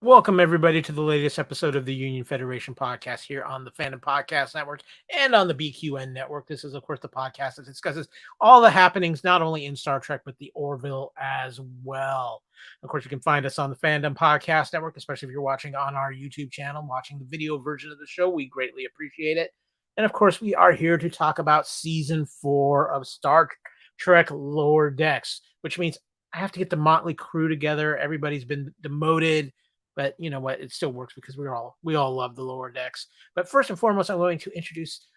Welcome, everybody, to the latest episode of the Union Federation podcast here on the Fandom Podcast Network and on the BQN Network. This is, of course, the podcast that discusses all the happenings, not only in Star Trek, but the Orville as well. Of course, you can find us on the Fandom Podcast Network, especially if you're watching on our YouTube channel, watching the video version of the show. We greatly appreciate it. And, of course, we are here to talk about Season 4 of Star Trek Lower Decks, which means I have to get the motley crew together. Everybody's been demoted. But you know what? It still works because we all love the lower decks. But first and foremost, I'm going to introduce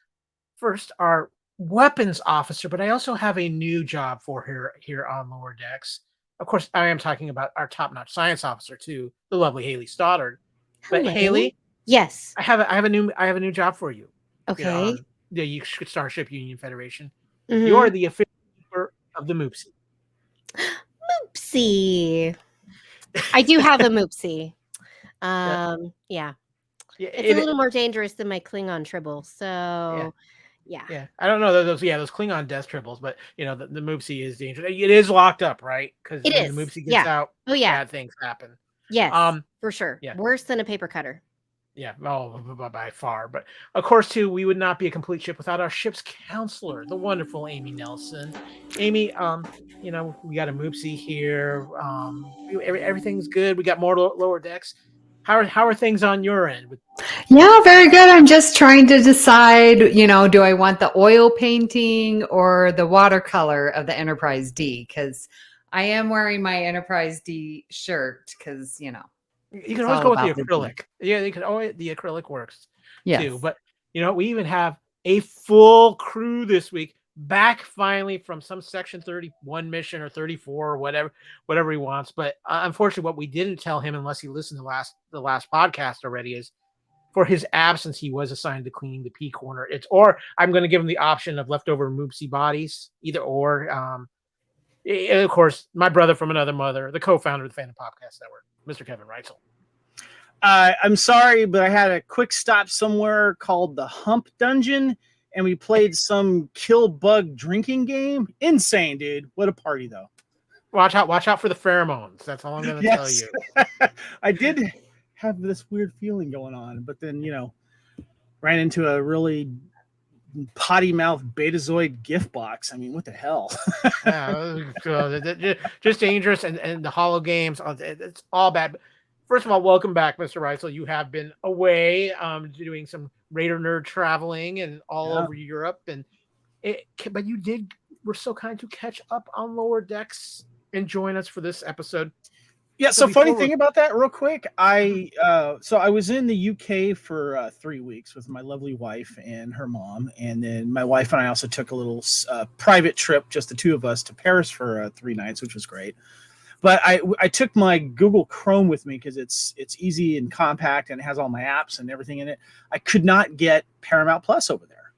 first our weapons officer. But I also have a new job for her here on lower decks. Of course, I am talking about our top-notch science officer too, the lovely Haylee Stoddard. But Hello. Haylee, Yes. I have a new job for you. Okay. The Starship Union Federation. Mhm. You are the official keeper of the Moopsy. Moopsy. I do have a Moopsy. Yeah. It's a little more dangerous than my Klingon tribble. So, yeah. I don't know those Klingon death tribbles, but you know the Moopsy is dangerous. It is locked up, right? Because when the Moopsy gets out, bad things happen. Yes, for sure. Yeah. Worse than a paper cutter. Yeah, by far. But of course, too, we would not be a complete ship without our ship's counselor, the wonderful Amy Nelson. Amy, we got a Moopsy here. Everything's good. We got more lower decks. How are things on your end? Yeah, very good. I'm just trying to decide, do I want the oil painting or the watercolor of the Enterprise D? Because I am wearing my Enterprise D shirt because, You can always go with the acrylic. The acrylic works too. But, we even have a full crew this week. Back finally from some Section 31 mission or 34 or whatever he wants. But unfortunately, what we didn't tell him, unless he listened to the last podcast already, is for his absence, he was assigned to cleaning the P corner. Or I'm going to give him the option of leftover Moopsy bodies, either or. Of course, my brother from another mother, the co-founder of the Fandom Podcast Network, Mr. Kevin Reitzel. I'm sorry, but I had a quick stop somewhere called the Hump Dungeon. And we played some kill bug drinking game. Insane, dude. What a party, though. Watch out for the pheromones. That's all I'm going to tell you. I did have this weird feeling going on, but then, ran into a really potty mouth Betazoid gift box. I mean, what the hell? Just dangerous. And the holo games, it's all bad. First of all, welcome back, Mr. Reitzel. You have been away doing some Raider nerd traveling and all over Europe, but you were so kind to catch up on lower decks and join us for this episode. Yeah. So funny thing about that, real quick, I was in the UK for 3 weeks with my lovely wife and her mom, and then my wife and I also took a little private trip, just the two of us, to Paris for 3 nights, which was great. But I took my Google Chrome with me because it's easy and compact and it has all my apps and everything in it. I could not get Paramount Plus over there.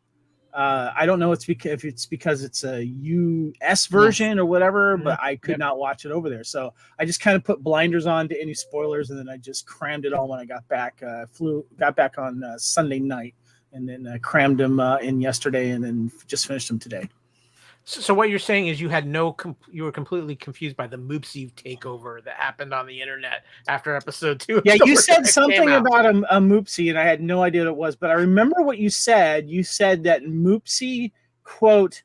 I don't know if it's because it's a US version or whatever, but I could not watch it over there. So I just kind of put blinders on to any spoilers, and then I just crammed it all when I got back. Got back on Sunday night, and then crammed them in yesterday, and then just finished them today. So what you're saying is you were completely confused by the Moopsy takeover that happened on the internet after episode 2. Yeah, you said something about a Moopsy, and I had no idea what it was, but I remember what you said. You said that Moopsy, quote,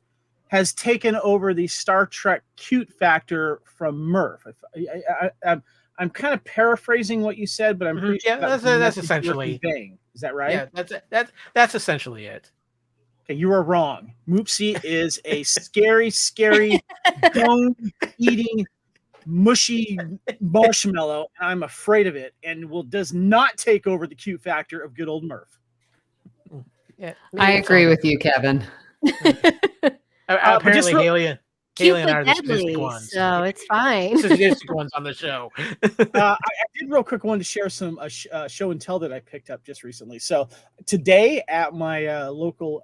has taken over the Star Trek cute factor from Murph. I'm kind of paraphrasing what you said, but I'm pretty sure that's essentially thing. Is that right? Yeah, that's essentially it. You are wrong. Moopsy is a scary, bone-eating, mushy marshmallow, and I'm afraid of it, and does not take over the cute factor of good old Murph. Yeah, I agree with you, Kevin. Apparently, Haylee and I are the sadistic ones. So it's fine. Sadistic ones on the show. I did real quick want to share some show and tell that I picked up just recently. So today at my local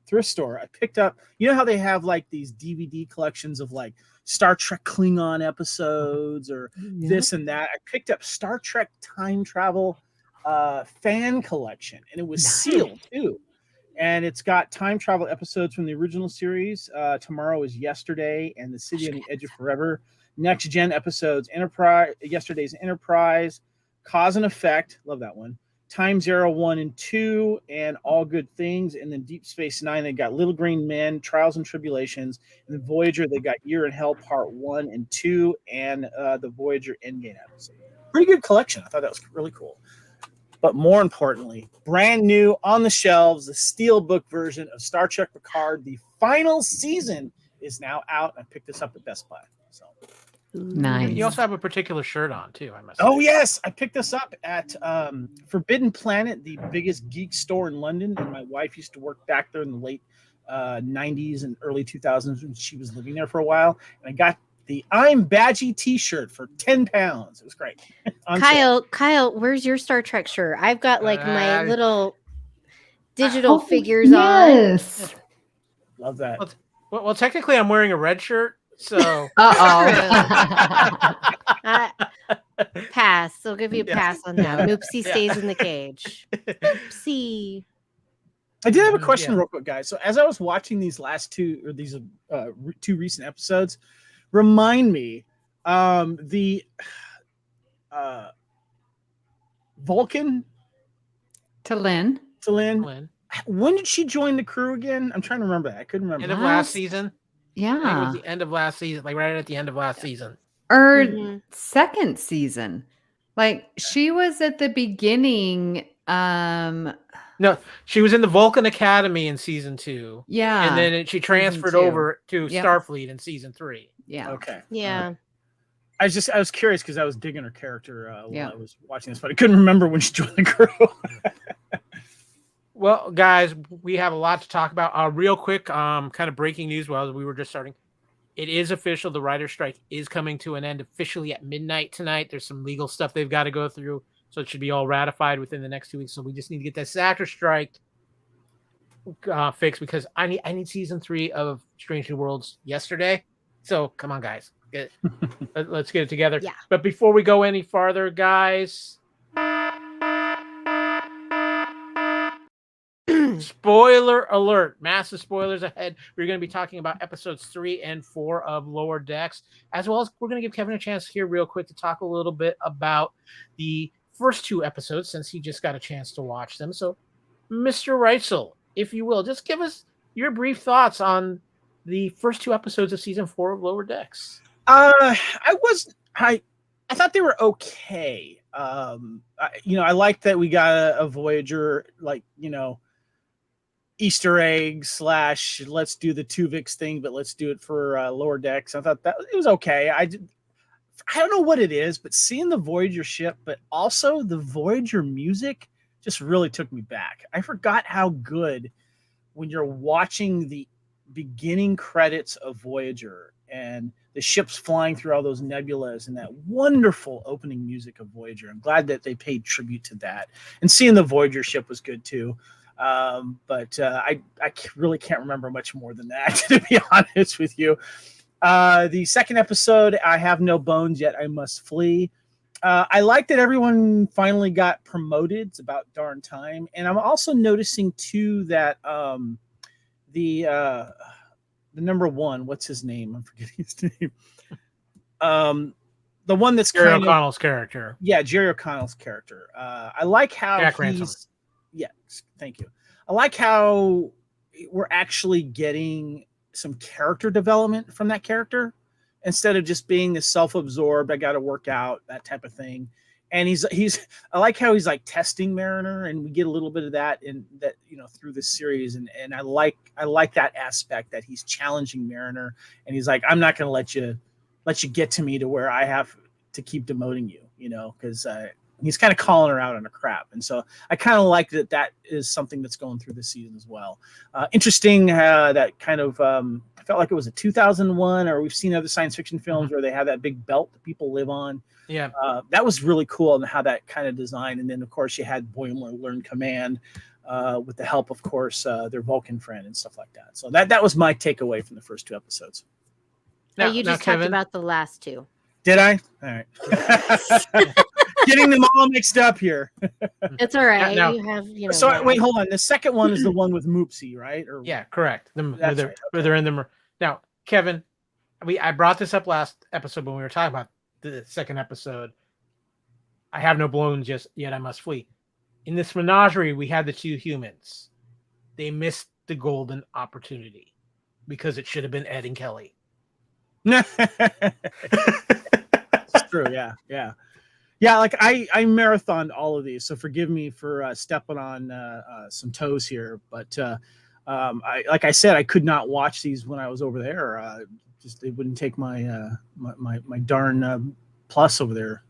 thrift store, I picked up, how they have like these DVD collections of like Star Trek Klingon episodes or this and that. I picked up Star Trek Time Travel fan collection, and it was sealed too. And it's got time travel episodes from the original series. Tomorrow is Yesterday and The City on the Edge of Forever. Next gen episodes, Enterprise. Yesterday's Enterprise. Cause and Effect, love that one. Time Zero 1 and 2, and All Good Things. And then Deep Space Nine, they got Little Green Men, Trials and Tribulations. And then Voyager, they got Year in Hell Part 1 and 2, and the Voyager Endgame episode. Pretty good collection. I thought that was really cool. But more importantly, brand new on the shelves, the Steelbook version of Star Trek Picard. The final season is now out. I picked this up at Best Buy. So Nice. You also have a particular shirt on too, I must say. Oh yes, I picked this up at Forbidden Planet, the biggest geek store in London, and my wife used to work back there in the late 90s and early 2000s when she was living there for a while, and I got the I'm Badgie t-shirt for £10. It was great. Kyle, where's your Star Trek shirt? I've got like my little digital figures on. Yes. Love that. Well, technically I'm wearing a red shirt. So pass. I'll give you a pass on that. Moopsy stays in the cage. Moopsy. I did have a question real quick, guys. So as I was watching these last two recent episodes, remind me, the Vulcan T'Lyn. When did she join the crew again? I'm trying to remember that. I couldn't remember. End of last season. Yeah. I think it was the end of last season, like right at the end of last season. Or second season. Like she was at the beginning. No, she was in the Vulcan Academy in season 2. Yeah. And then she transferred over to Starfleet in season 3. Yeah. Okay. Yeah. I was curious because I was digging her character while I was watching this, but I couldn't remember when she joined the crew. Well, guys, we have a lot to talk about. Real quick, kind of breaking news while we were just starting. It is official. The writer's strike is coming to an end officially at midnight tonight. There's some legal stuff they've got to go through, so it should be all ratified within the next 2 weeks. So we just need to get this actor strike fixed because I need season 3 of Strange New Worlds yesterday. So come on, guys, let's get it together. Yeah. But before we go any farther, guys. Spoiler alert, massive spoilers ahead. We're going to be talking about episodes 3 and 4 of Lower Decks, as well as we're going to give Kevin a chance here real quick to talk a little bit about the first 2 episodes since he just got a chance to watch them. So, Mr. Reitzel, if you will, just give us your brief thoughts on the first 2 episodes of season 4 of Lower Decks. I thought they were okay. I like that we got a Voyager, Easter egg / let's do the Tuvix thing, but let's do it for Lower Decks. I thought that it was okay. I don't know what it is, but seeing the Voyager ship, but also the Voyager music just really took me back. I forgot how good when you're watching the beginning credits of Voyager and the ships flying through all those nebulas and that wonderful opening music of Voyager. I'm glad that they paid tribute to that. And seeing the Voyager ship was good too. But I really can't remember much more than that, to be honest with you. The second episode, I Have No Bones Yet I Must Flee. I like that everyone finally got promoted. It's about darn time. And I'm also noticing too that the number 1, what's his name? I'm forgetting his name. The one that's Jerry O'Connell's character. Yeah, Jerry O'Connell's character. I like how Jack Ransom. Yes, thank you. I like how we're actually getting some character development from that character instead of just being this self-absorbed, I got to work out, that type of thing. And I like how he's like testing Mariner, and we get a little bit of that in that, through this series. And I like that aspect that he's challenging Mariner, and he's like, I'm not going to let you get to me to where I have to keep demoting you, because he's kind of calling her out on her crap. And so I kind of like that is something that's going through this season as well. Interesting that kind of I felt like it was a 2001, or we've seen other science fiction films where they have that big belt that people live on. Yeah. That was really cool, and how that kind of designed. And then, of course, you had Boimler learn command with the help, of course, their Vulcan friend and stuff like that. So that was my takeaway from the first 2 episodes. Now, you just talked about the last 2. Did I? All right. Getting them all mixed up here. It's all right. Now, you have, So wait, hold on. The second one is the one with Moopsy, right? Yeah, correct. That's right. Where they're in the. Now, Kevin, I brought this up last episode when we were talking about the second episode. I have no balloons just yet. I must flee. In this menagerie, we had the two humans. They missed the golden opportunity because it should have been Ed and Kelly. It's true. Yeah. Like I marathoned all of these, so forgive me for stepping on some toes here. But like I said, I could not watch these when I was over there. Just it wouldn't take my my darn plus over there,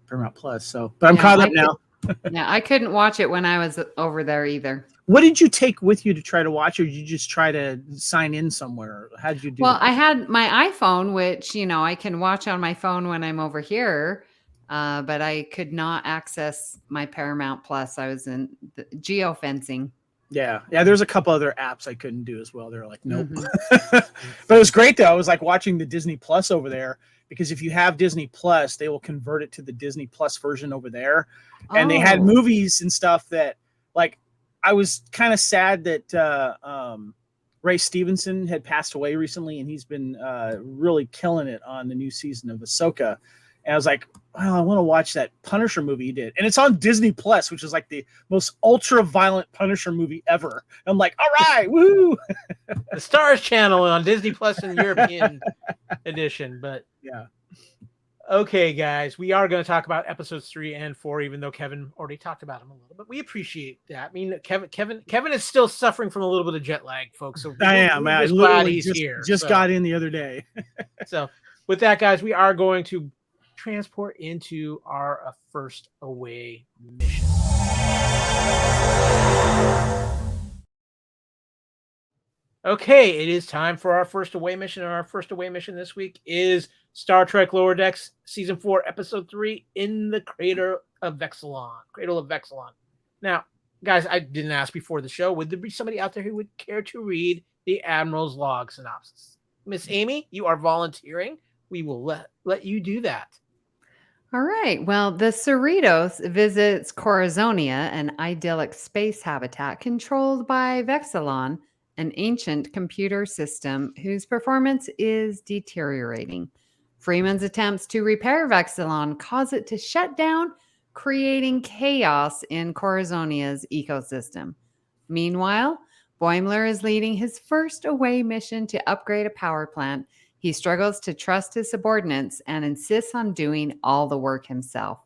Paramount Plus. So, but I'm caught up now. Yeah, I couldn't watch it when I was over there either. What did you take with you to try to watch, or did you just try to sign in somewhere? How did you do? Well, I had my iPhone, which I can watch on my phone when I'm over here, but I could not access my Paramount Plus. I was in the geofencing. Yeah. There's a couple other apps I couldn't do as well. They're like, nope. But it was great though. I was like watching the Disney Plus over there, because if you have Disney Plus, they will convert it to the Disney Plus version over there, and they had movies and stuff that, like, I was kind of sad that Ray Stevenson had passed away recently, and he's been really killing it on the new season of Ahsoka. And I was like, wow, I want to watch that Punisher movie he did. And it's on Disney Plus, which is like the most ultra-violent Punisher movie ever. And I'm like, all right, woo! The Stars Channel on Disney Plus in European edition. But yeah. Okay, guys, we are going to talk about episodes 3 and 4, even though Kevin already talked about them a little bit. We appreciate that. I mean, Kevin is still suffering from a little bit of jet lag, folks. So I am. I literally just got in the other day. So with that, guys, we are going to transport into our first away mission. Okay, it is time for our first away mission. And our first away mission this week is Star Trek Lower Decks Season 4, Episode 3, In the Cradle of Vexilon. Now, guys, I didn't ask before the show, would there be somebody out there who would care to read the Admiral's log synopsis? Miss Amy, you are volunteering. We will let you do that. All right. Well, the Cerritos visits Corazonia, an idyllic space habitat controlled by Vexilon, an ancient computer system whose performance is deteriorating. Freeman's attempts to repair Vexilon cause it to shut down, creating chaos in Corazonia's ecosystem. Meanwhile, Boimler is leading his first away mission to upgrade a power plant. He struggles to trust his subordinates and insists on doing all the work himself.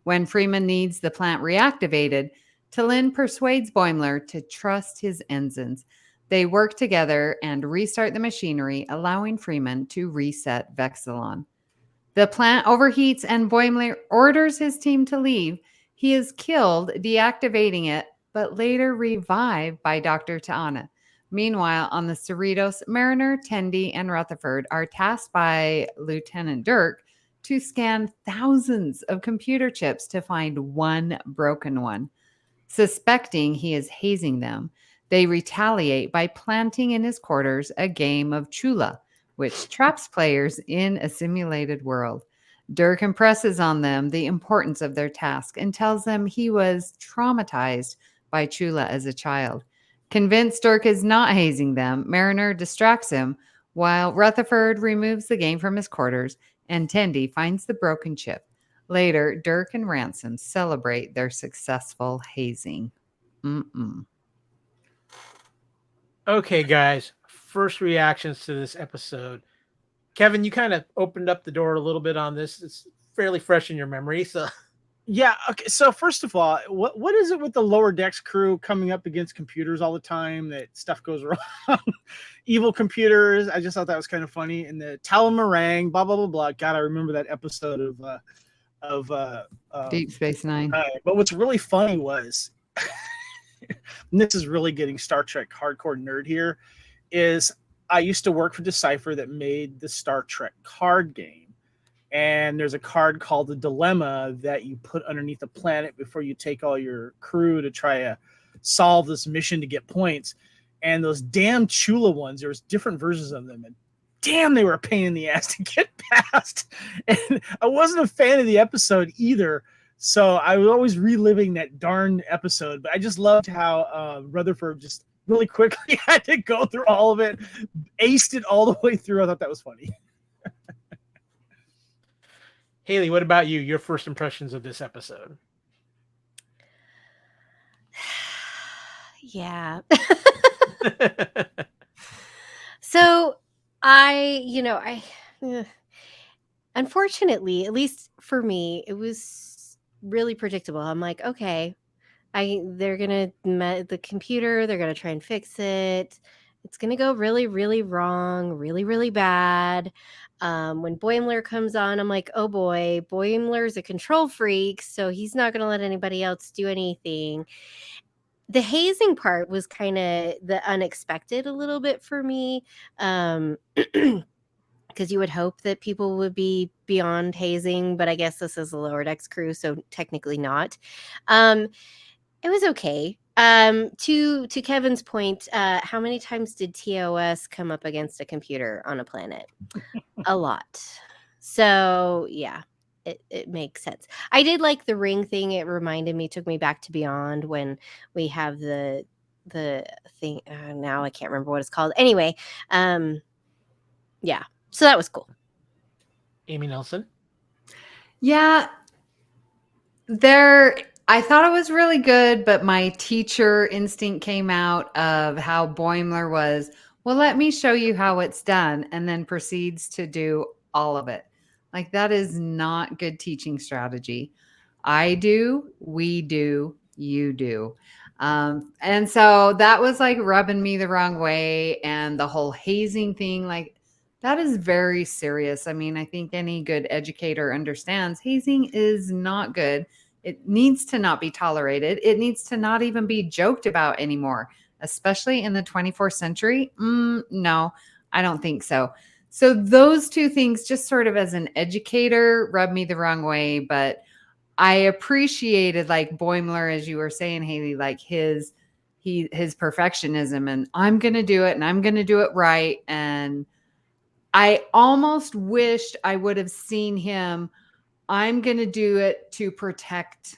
When Freeman needs the plant reactivated, T'Lyn persuades Boimler to trust his ensigns. They work together and restart the machinery, allowing Freeman to reset Vexilon. The plant overheats and Boimler orders his team to leave. He is killed deactivating it, but later revived by Dr. T'Ana. Meanwhile, on the Cerritos, Mariner, Tendi, and Rutherford are tasked by Lieutenant Dirk to scan thousands of computer chips to find one broken one. Suspecting he is hazing them, they retaliate by planting in his quarters a game of Chula, which traps players in a simulated world. Dirk impresses on them the importance of their task and tells them he was traumatized by Chula as a child. Convinced Dirk is not hazing them, Mariner distracts him while Rutherford removes the game from his quarters and Tendi finds the broken chip. Later, Dirk and Ransom celebrate their successful hazing. Okay, guys, first reactions to this episode. Kevin, you kind of opened up the door a little bit on this. It's fairly fresh in your memory, so... Yeah. Okay. So first of all, what is it with the Lower Decks crew coming up against computers all the time that stuff goes wrong? Evil computers. I just thought that was kind of funny. And the Talamarang, blah blah blah blah. God, I remember that episode of Deep Space Nine. But what's really funny was, and this is really getting Star Trek hardcore nerd here, is I used to work for Decipher that made the Star Trek card game. And there's a card called the Dilemma that you put underneath a planet before you take all your crew to try to solve this mission to get points. And those damn Chula ones, there was different versions of them. And damn, they were a pain in the ass to get past. And I wasn't a fan of the episode either. So I was always reliving that darn episode. But I just loved how Rutherford just really quickly had to go through all of it, aced it all the way through. I thought that was funny. Haylee, what about you? Your first impressions of this episode? Yeah. So unfortunately, at least for me, it was really predictable. I'm like, okay, they're gonna the computer, they're gonna try and fix it. It's gonna go really, really wrong, really, really bad. When Boimler comes on, I'm like, oh boy, Boimler's a control freak, so he's not gonna let anybody else do anything. The hazing part was kind of the unexpected a little bit for me. Because you would hope that people would be beyond hazing, but I guess this is a lower decks crew, so technically not. It was okay. To Kevin's point, how many times did TOS come up against a computer on a planet? A lot. So yeah, it makes sense. I did like the ring thing. It reminded me, took me back to Beyond when we have the thing. Now I can't remember what it's called. Anyway, yeah. So that was cool. Amy Nelson? Yeah. I thought it was really good, but my teacher instinct came out of how Boimler was, well, let me show you how it's done, and then proceeds to do all of it. Like, that is not good teaching strategy. I do, we do, you do. And so that was like rubbing me the wrong way. And the whole hazing thing, like, that is very serious. I mean, I think any good educator understands hazing is not good. It needs to not be tolerated. It needs to not even be joked about anymore, especially in the 24th century. No, I don't think so. So those two things, just sort of as an educator, rub me the wrong way. But I appreciated, like, Boimler, as you were saying, Haylee, like his perfectionism, and I'm going to do it, and I'm going to do it right. And I almost wished I would have seen him, I'm going to do it to protect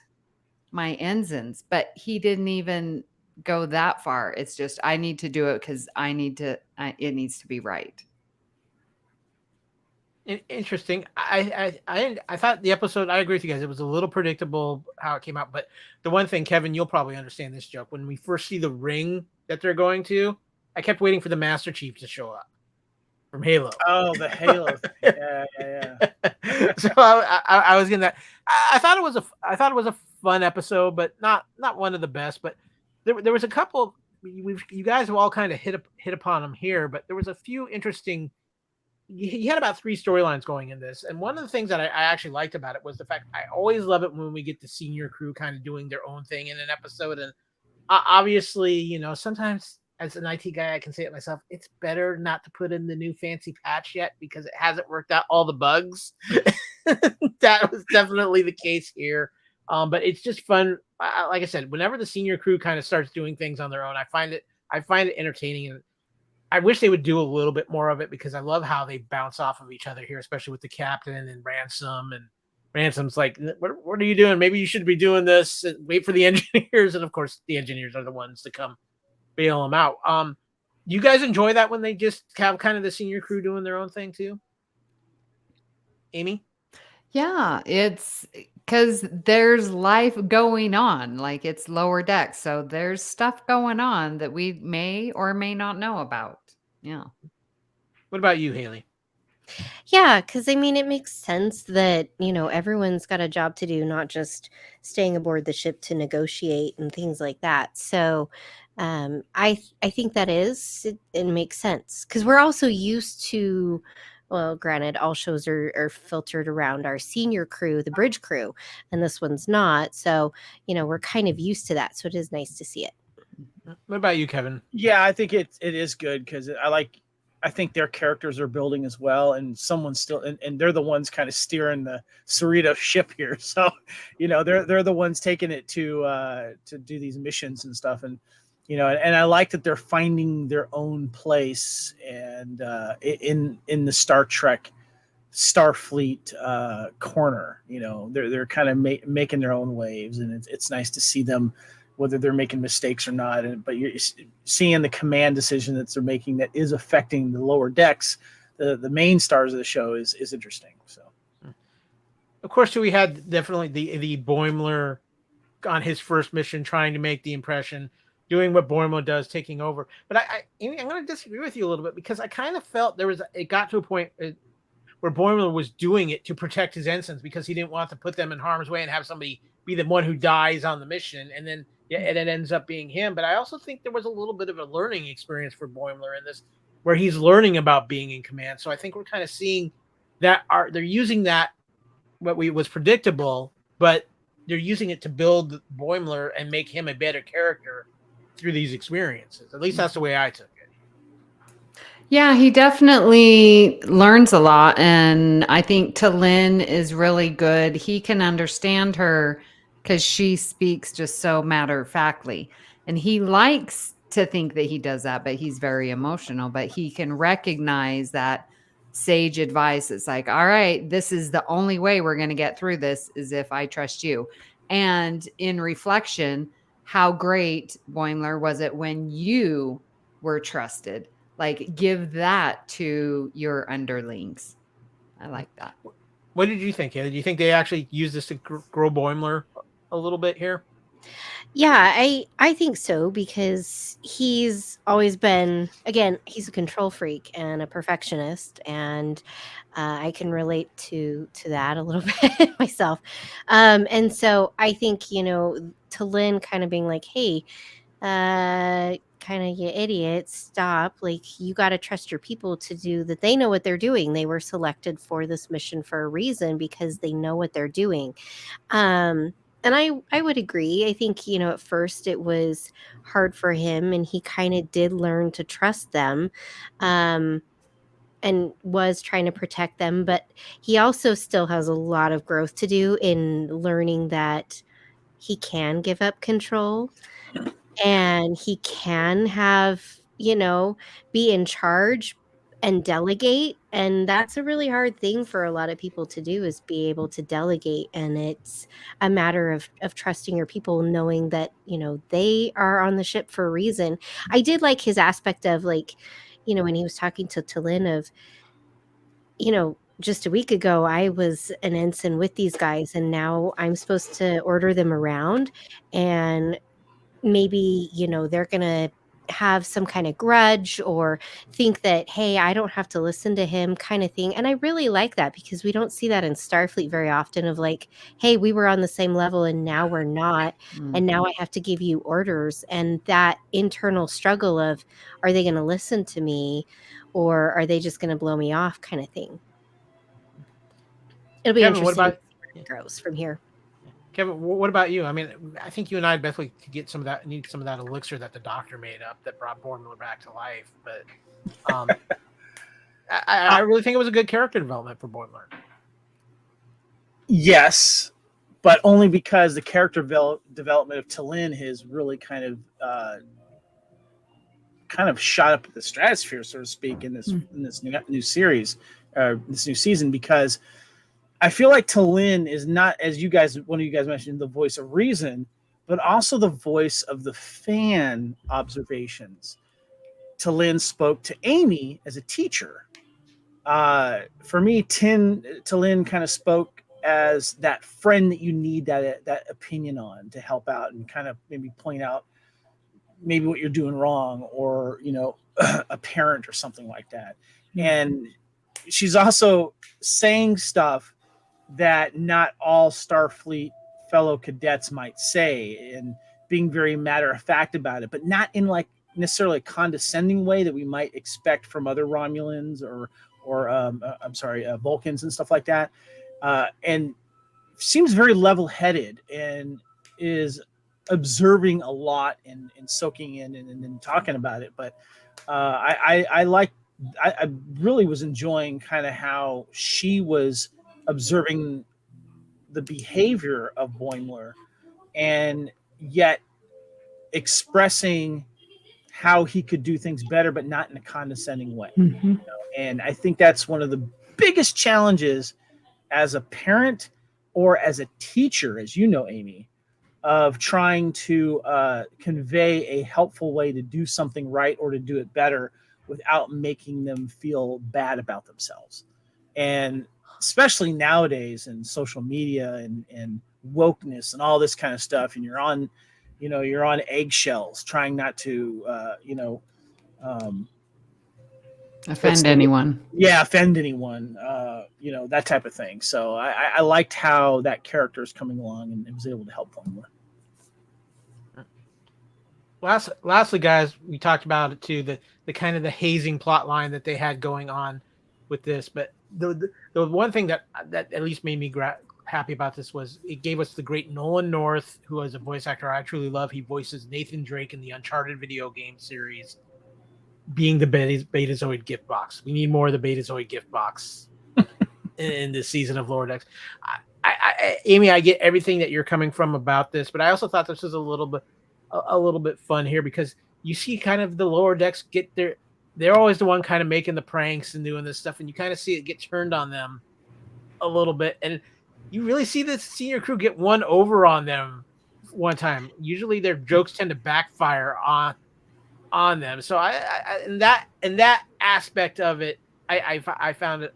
my ensigns, but he didn't even go that far. It's just, I need to do it because it needs to be right. Interesting. I thought the episode, I agree with you guys, it was a little predictable how it came out, but the one thing, Kevin, you'll probably understand this joke. When we first see the ring that they're going to, I kept waiting for the Master Chief to show up from Halo. Oh, the Halo. Yeah. So I was getting that. I thought it was a fun episode, but not one of the best. But there was a couple. You guys have all kind of hit upon them here, but there was a few interesting. You had about 3 storylines going in this, and one of the things that I actually liked about it was the fact I always love it when we get the senior crew kind of doing their own thing in an episode, and obviously, sometimes as an IT guy, I can say it myself, it's better not to put in the new fancy patch yet because it hasn't worked out all the bugs. That was definitely the case here. But it's just fun. Like I said, whenever the senior crew kind of starts doing things on their own, I find it entertaining, and I wish they would do a little bit more of it because I love how they bounce off of each other here, especially with the captain and Ransom. And Ransom's like, what are you doing? Maybe you should be doing this. And wait for the engineers. And of course, the engineers are the ones to come bail them out. You guys enjoy that when they just have kind of the senior crew doing their own thing too? Amy? Yeah, it's because there's life going on, like it's lower decks. So there's stuff going on that we may or may not know about. Yeah. What about you, Haylee? Yeah, because I mean, it makes sense that, everyone's got a job to do, not just staying aboard the ship to negotiate and things like that. So I think that it makes sense because we're also used to, well, granted, all shows are filtered around our senior crew, the bridge crew, and this one's not. So, we're kind of used to that. So it is nice to see it. What about you, Kevin? Yeah, I think it is good because I think their characters are building as well, and someone's still, and they're the ones kind of steering the Cerritos ship here. So, they're the ones taking it to do these missions and stuff, and I like that they're finding their own place and in the Star Trek, Starfleet corner. They're kind of making their own waves, and it's nice to see them, whether they're making mistakes or not. But you're seeing the command decision that they're making that is affecting the lower decks, the main stars of the show is interesting. So, Of course, we had definitely the Boimler on his first mission, trying to make the impression, doing what Boimler does, taking over. But I'm going to disagree with you a little bit, because I kind of felt it got to a point where Boimler was doing it to protect his ensigns, because he didn't want to put them in harm's way and have somebody be the one who dies on the mission, and then it ends up being him. But I also think there was a little bit of a learning experience for Boimler in this, where he's learning about being in command. So I think we're kind of seeing that they're using that was predictable, but they're using it to build Boimler and make him a better character through these experiences. At least that's the way I took it. Yeah, he definitely learns a lot. And I think Talin is really good. He can understand her because she speaks just so matter-of-factly. And he likes to think that he does that, but he's very emotional. But he can recognize that sage advice. It's like, all right, this is the only way we're going to get through this, is if I trust you. And in reflection, how great, Boimler, was it when you were trusted? Like, give that to your underlings. I like that. What did you think, Haylee? Do you think they actually use this to grow Boimler a little bit here? Yeah, I think so, because he's always been, again, he's a control freak and a perfectionist, and I can relate to that a little bit myself. And so I think, Talin kind of being like, hey, kind of, you idiot, stop, like, you got to trust your people to do that. They know what they're doing. They were selected for this mission for a reason, because they know what they're doing. And I would agree. I think, at first it was hard for him, and he kind of did learn to trust them, and was trying to protect them. But he also still has a lot of growth to do in learning that he can give up control, and he can have, be in charge and delegate. And that's a really hard thing for a lot of people to do, is be able to delegate. And it's a matter of trusting your people, knowing that, they are on the ship for a reason. I did like his aspect of, like, when he was talking to Talin of, just a week ago, I was an ensign with these guys, and now I'm supposed to order them around. And maybe, they're going to have some kind of grudge, or think that, hey, I don't have to listen to him, kind of thing. And I really like that, because we don't see that in Starfleet very often, of like, hey, we were on the same level and now we're not. And now I have to give you orders. And that internal struggle of, are they going to listen to me, or are they just going to blow me off, kind of thing. It'll be Kevin, interesting what about to see where it grows from here. Kevin, what about you? I mean, I think you and I definitely could get need some of that elixir that the doctor made up that brought Boimler back to life. But I really think it was a good character development for Boimler. Yes, but only because the character development of Talin has really kind of shot up the stratosphere, so to speak, in this new series, this new season, because I feel like Talin is not, as one of you guys mentioned, the voice of reason, but also the voice of the fan observations. Talin spoke to Amy as a teacher. For me, Talin kind of spoke as that friend that you need that opinion on to help out and kind of maybe point out maybe what you're doing wrong, or a parent or something like that. And she's also saying stuff that not all Starfleet fellow cadets might say, and being very matter of fact about it, but not in like necessarily a condescending way that we might expect from other Romulans or Vulcans and stuff like that. And seems very level-headed, and is observing a lot and soaking in and talking about it. But I really was enjoying kind of how she was observing the behavior of Boimler, and yet expressing how he could do things better, but not in a condescending way. And I think that's one of the biggest challenges as a parent or as a teacher, as you know, Amy, of trying to convey a helpful way to do something right or to do it better without making them feel bad about themselves. And especially nowadays in social media and wokeness and all this kind of stuff, and you're on eggshells trying not to offend anyone. offend anyone, that type of thing. So I liked how that character is coming along and was able to help them more. Lastly, guys, we talked about it too, the kind of the hazing plot line that they had going on with this. But the one thing that at least made me happy about this was it gave us the great Nolan North, who is a voice actor I truly love. He voices Nathan Drake in the Uncharted video game series, being the Betazoid gift box. We need more of the Betazoid gift box in this season of Lower Decks. Amy, I get everything that you're coming from about this, but I also thought this was a little bit fun here because you see kind of the Lower Decks get they're always the one kind of making the pranks and doing this stuff, and you kind of see it get turned on them a little bit, and you really see the senior crew get one over on them one time. Usually their jokes tend to backfire on them. So I in that aspect of it, I found it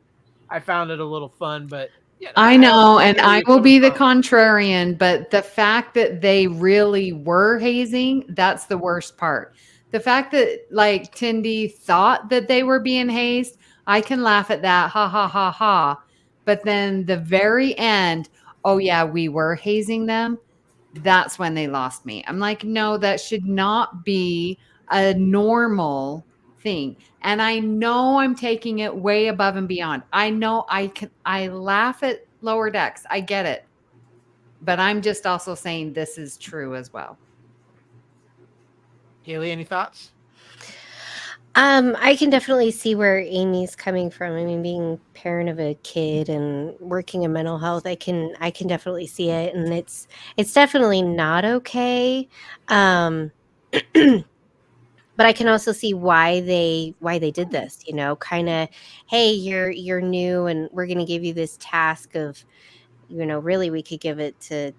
a little fun, but yeah, I know, and I will be the contrarian, but the fact that they really were hazing, that's the worst part. The fact that like Tindy thought that they were being hazed, I can laugh at that. Ha ha ha ha. But then the very end, oh yeah, we were hazing them. That's when they lost me. I'm like, no, that should not be a normal thing. And I know I'm taking it way above and beyond. I know I laugh at Lower Decks. I get it. But I'm just also saying this is true as well. Haylee, any thoughts? I can definitely see where Amy's coming from. I mean, being parent of a kid and working in mental health, I can definitely see it, and it's definitely not okay. But I can also see why they did this. Kind of, hey, you're new, and we're going to give you this task of, really we could give it to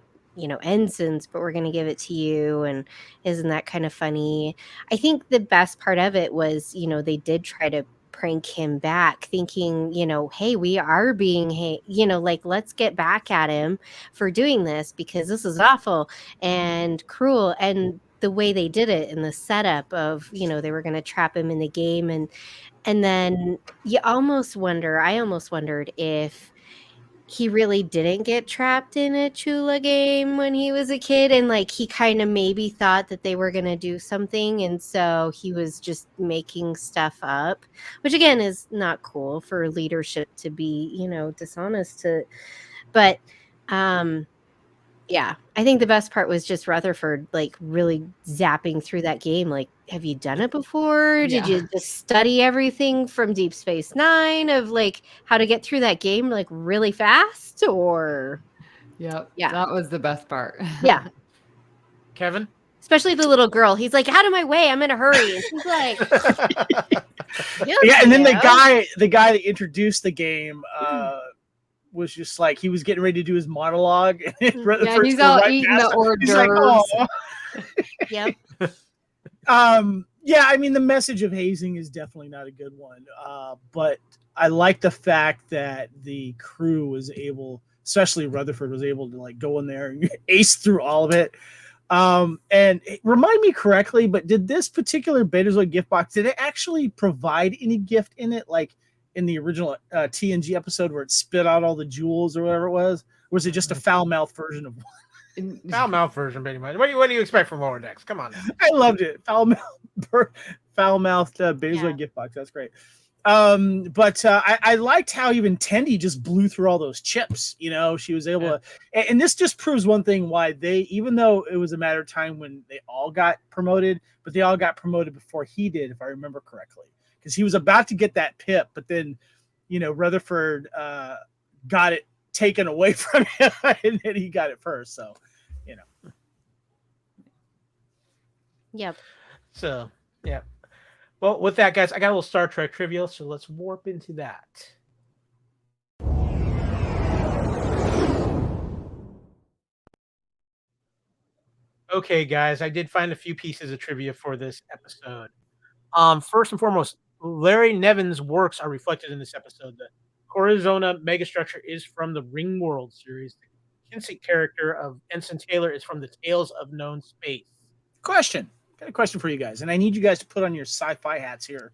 ensigns, but we're going to give it to you, and isn't that kind of funny? I think the best part of it was they did try to prank him back, thinking hey, we are being let's get back at him for doing this because this is awful and cruel. And the way they did it in the setup of they were going to trap him in the game, and then I almost wondered if he really didn't get trapped in a Chula game when he was a kid, and he kind of maybe thought that they were going to do something, and so he was just making stuff up, which again is not cool for leadership to be dishonest but yeah, I think the best part was just Rutherford really zapping through that game. Have you done it before? Yeah. Did you just study everything from Deep Space Nine of how to get through that game really fast? Or yeah, that was the best part. Yeah, Kevin, especially the little girl. He's like, "Out of my way! I'm in a hurry." And she's like, yeah. And then the guy that introduced the game was just he was getting ready to do his monologue. Yeah, he's all eating the hors d'oeuvres. Yep. Yeah, I mean, the message of hazing is definitely not a good one. But I like the fact that the crew was able, especially Rutherford, was able to go in there and ace through all of it. And remind me correctly, but did this particular Betazoid gift box, did it actually provide any gift in it? In the original TNG episode where it spit out all the jewels or whatever it was? Or was it just a foul-mouthed version of one? Foul-mouthed version, pretty much. What do you expect from Lower Decks? Come on now. I loved it. Foul-mouthed Betazoid gift box. That's great. But I liked how even Tendi just blew through all those chips. She was able to, and this just proves one thing why even though it was a matter of time when they all got promoted, but they all got promoted before he did, if I remember correctly. Because he was about to get that pip, but then, Rutherford got it taken away from him, and then he got it first. So, Yep. So, yeah. Well, with that, guys, I got a little Star Trek trivia, so let's warp into that. Okay, guys, I did find a few pieces of trivia for this episode. First and foremost, Larry Nevin's works are reflected in this episode. The Corazona megastructure is from the Ringworld series. The Kinsey character of Ensign Taylor is from the Tales of Known Space. Question. Got a question for you guys, and I need you guys to put on your sci-fi hats here.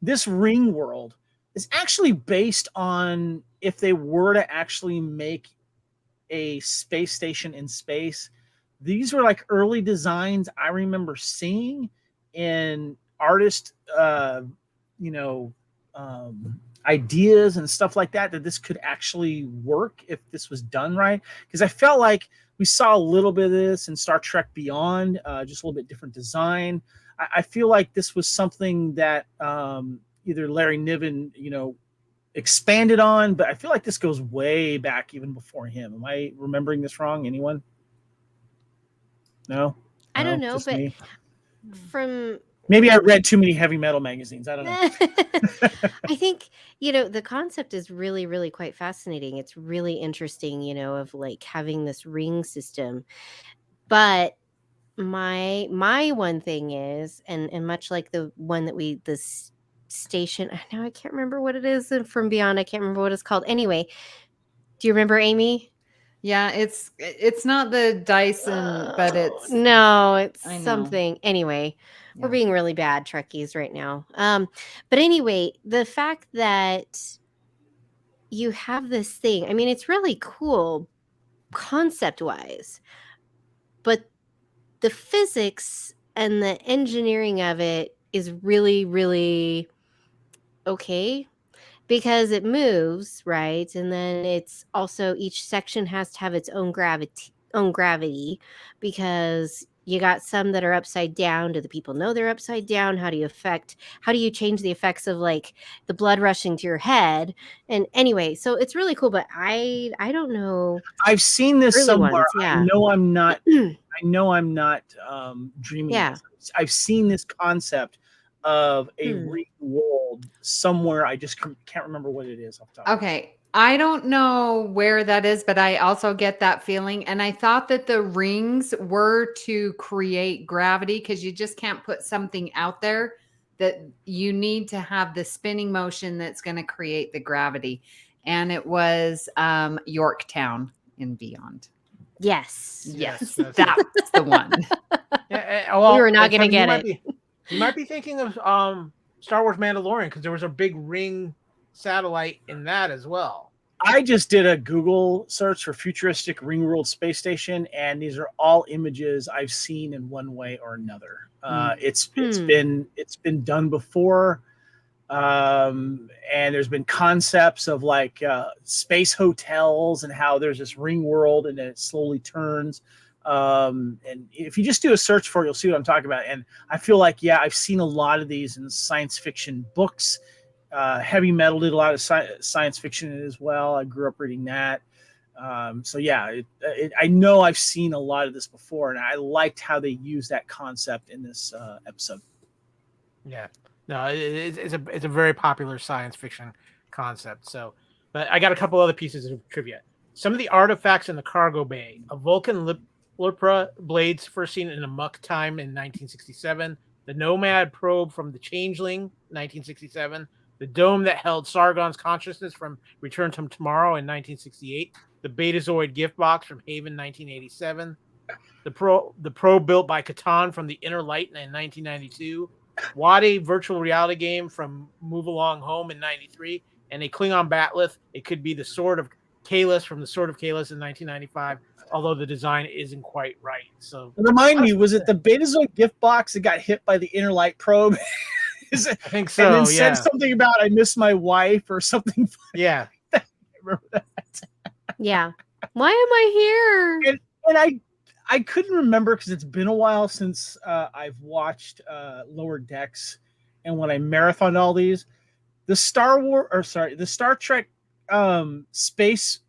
This ring world is actually based on if they were to actually make a space station in space. These were like early designs I remember seeing in artist, ideas and stuff like that this could actually work if this was done right. Because I felt like we saw a little bit of this in Star Trek Beyond, just a little bit different design. I feel like this was something that either Larry Niven, expanded on, but I feel like this goes way back even before him. Am I remembering this wrong? Anyone? No? I don't know, just but me? from Maybe I read too many heavy metal magazines. I don't know. I think, the concept is really, really quite fascinating. It's really interesting, of like having this ring system. But my one thing is, and much like the one that this station, now I can't remember what it is from Beyond. I can't remember what it's called. Anyway, do you remember, Amy? Yeah, it's not the Dyson, but it's no, it's I know. something. Anyway, Yeah. we're being really bad Trekkies right now. But anyway, the fact that you have this thing, I mean, it's really cool concept wise, but the physics and the engineering of it is really, really okay. Because it moves, right? And then it's also each section has to have its own gravity because you got some that are upside down. Do the people know they're upside down? How do you change the effects of like the blood rushing to your head? And anyway, so it's really cool, but I don't know. I've seen this Early somewhere. ones, yeah. I know I'm not dreaming. Yeah. This. I've seen this concept of a ring world somewhere. I just can't remember what it is off the top. Okay. I don't know where that is, but I also get that feeling. And I thought that the rings were to create gravity because you just can't put something out there, that you need to have the spinning motion that's going to create the gravity. And it was Yorktown in Beyond. Yes. Yes, that's that's the one. Yeah, well, we were not going to get it. You might be thinking of Star Wars Mandalorian because there was a big ring satellite in that as well. I just did a Google search for futuristic ring world space station, and these are all images I've seen in one way or another. It's been done before, and there's been concepts of like space hotels and how there's this ring world and then it slowly turns. And if you just do a search for it, you'll see what I'm talking about. And I feel like, I've seen a lot of these in science fiction books. Heavy metal did a lot of science fiction as well. I grew up reading that. I know I've seen a lot of this before, and I liked how they used that concept in this episode. Yeah, no, it's a very popular science fiction concept. So, but I got a couple other pieces of trivia. Some of the artifacts in the cargo bay: a Vulcan Lipra blades first seen in a muck time in 1967. The Nomad probe from the Changeling, 1967. The dome that held Sargon's consciousness from Return to Tomorrow in 1968. The Betazoid gift box from Haven, 1987. The probe built by Catan from the Inner Light in 1992. Wadi virtual reality game from Move Along Home in 93. And a Klingon bat'leth. It could be the Sword of Kahless from the Sword of Kahless in 1995. Although the design isn't quite right. So remind me, was it the Betazoid gift box that got hit by the Inner Light probe? I think so. And then said something about I miss my wife or something. Yeah. I remember that. Yeah. Why am I here? And I couldn't remember because it's been a while since I've watched Lower Decks, and when I marathoned all these, the Star Trek space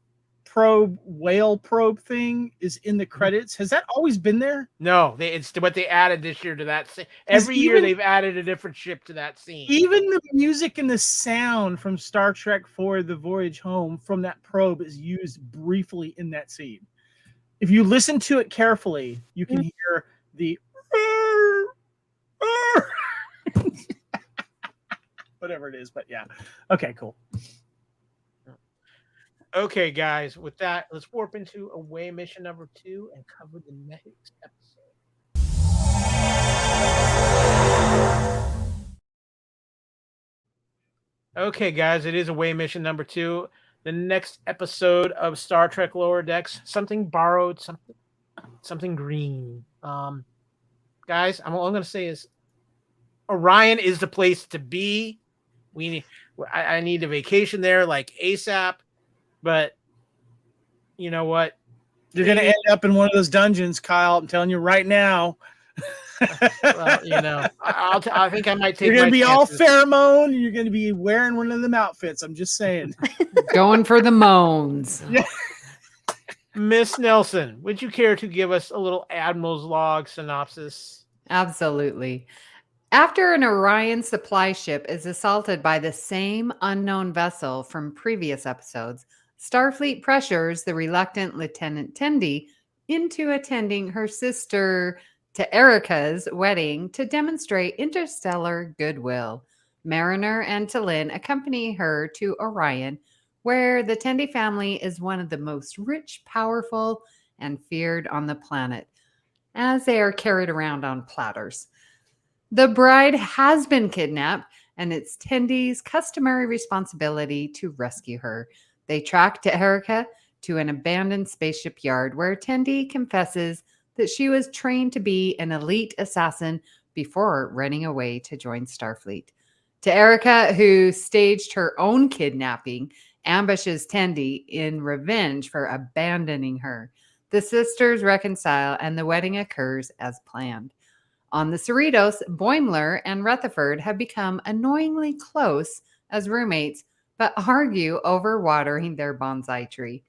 probe whale probe thing is in the credits. Has that always been there? No, it's what they added this year to that scene. Every year they've added a different ship to that scene. Even the music and the sound from Star Trek for The Voyage Home from that probe is used briefly in that scene. If you listen to it carefully, you can hear the whatever it is, but yeah. Okay, cool. Okay, guys, with that, let's warp into away mission number 2 and cover the next episode. Okay, guys, it is away mission number 2. The next episode of Star Trek Lower Decks, something borrowed, something green. Guys, all I'm going to say is Orion is the place to be. I need a vacation there, like ASAP. But you know what? You're going to end up in one of those dungeons, Kyle. I'm telling you right now. Well, I think I might take. You're going to be all chances. pheromone. You're going to be wearing one of them outfits. I'm just saying. Going for the moans. Yeah. Miss Nelson, would you care to give us a little Admiral's log synopsis? Absolutely. After an Orion supply ship is assaulted by the same unknown vessel from previous episodes, Starfleet pressures the reluctant Lieutenant Tendi into attending her sister to Erica's wedding to demonstrate interstellar goodwill. Mariner and T'Lyn accompany her to Orion, where the Tendi family is one of the most rich, powerful, and feared on the planet, as they are carried around on platters. The bride has been kidnapped, and it's Tendi's customary responsibility to rescue her. They track to Erica to an abandoned spaceship yard where Tendi confesses that she was trained to be an elite assassin before running away to join Starfleet. To Erica, who staged her own kidnapping, ambushes Tendi in revenge for abandoning her. The sisters reconcile, and the wedding occurs as planned. On the Cerritos, Boimler and Rutherford have become annoyingly close as roommates, but argue over watering their bonsai tree.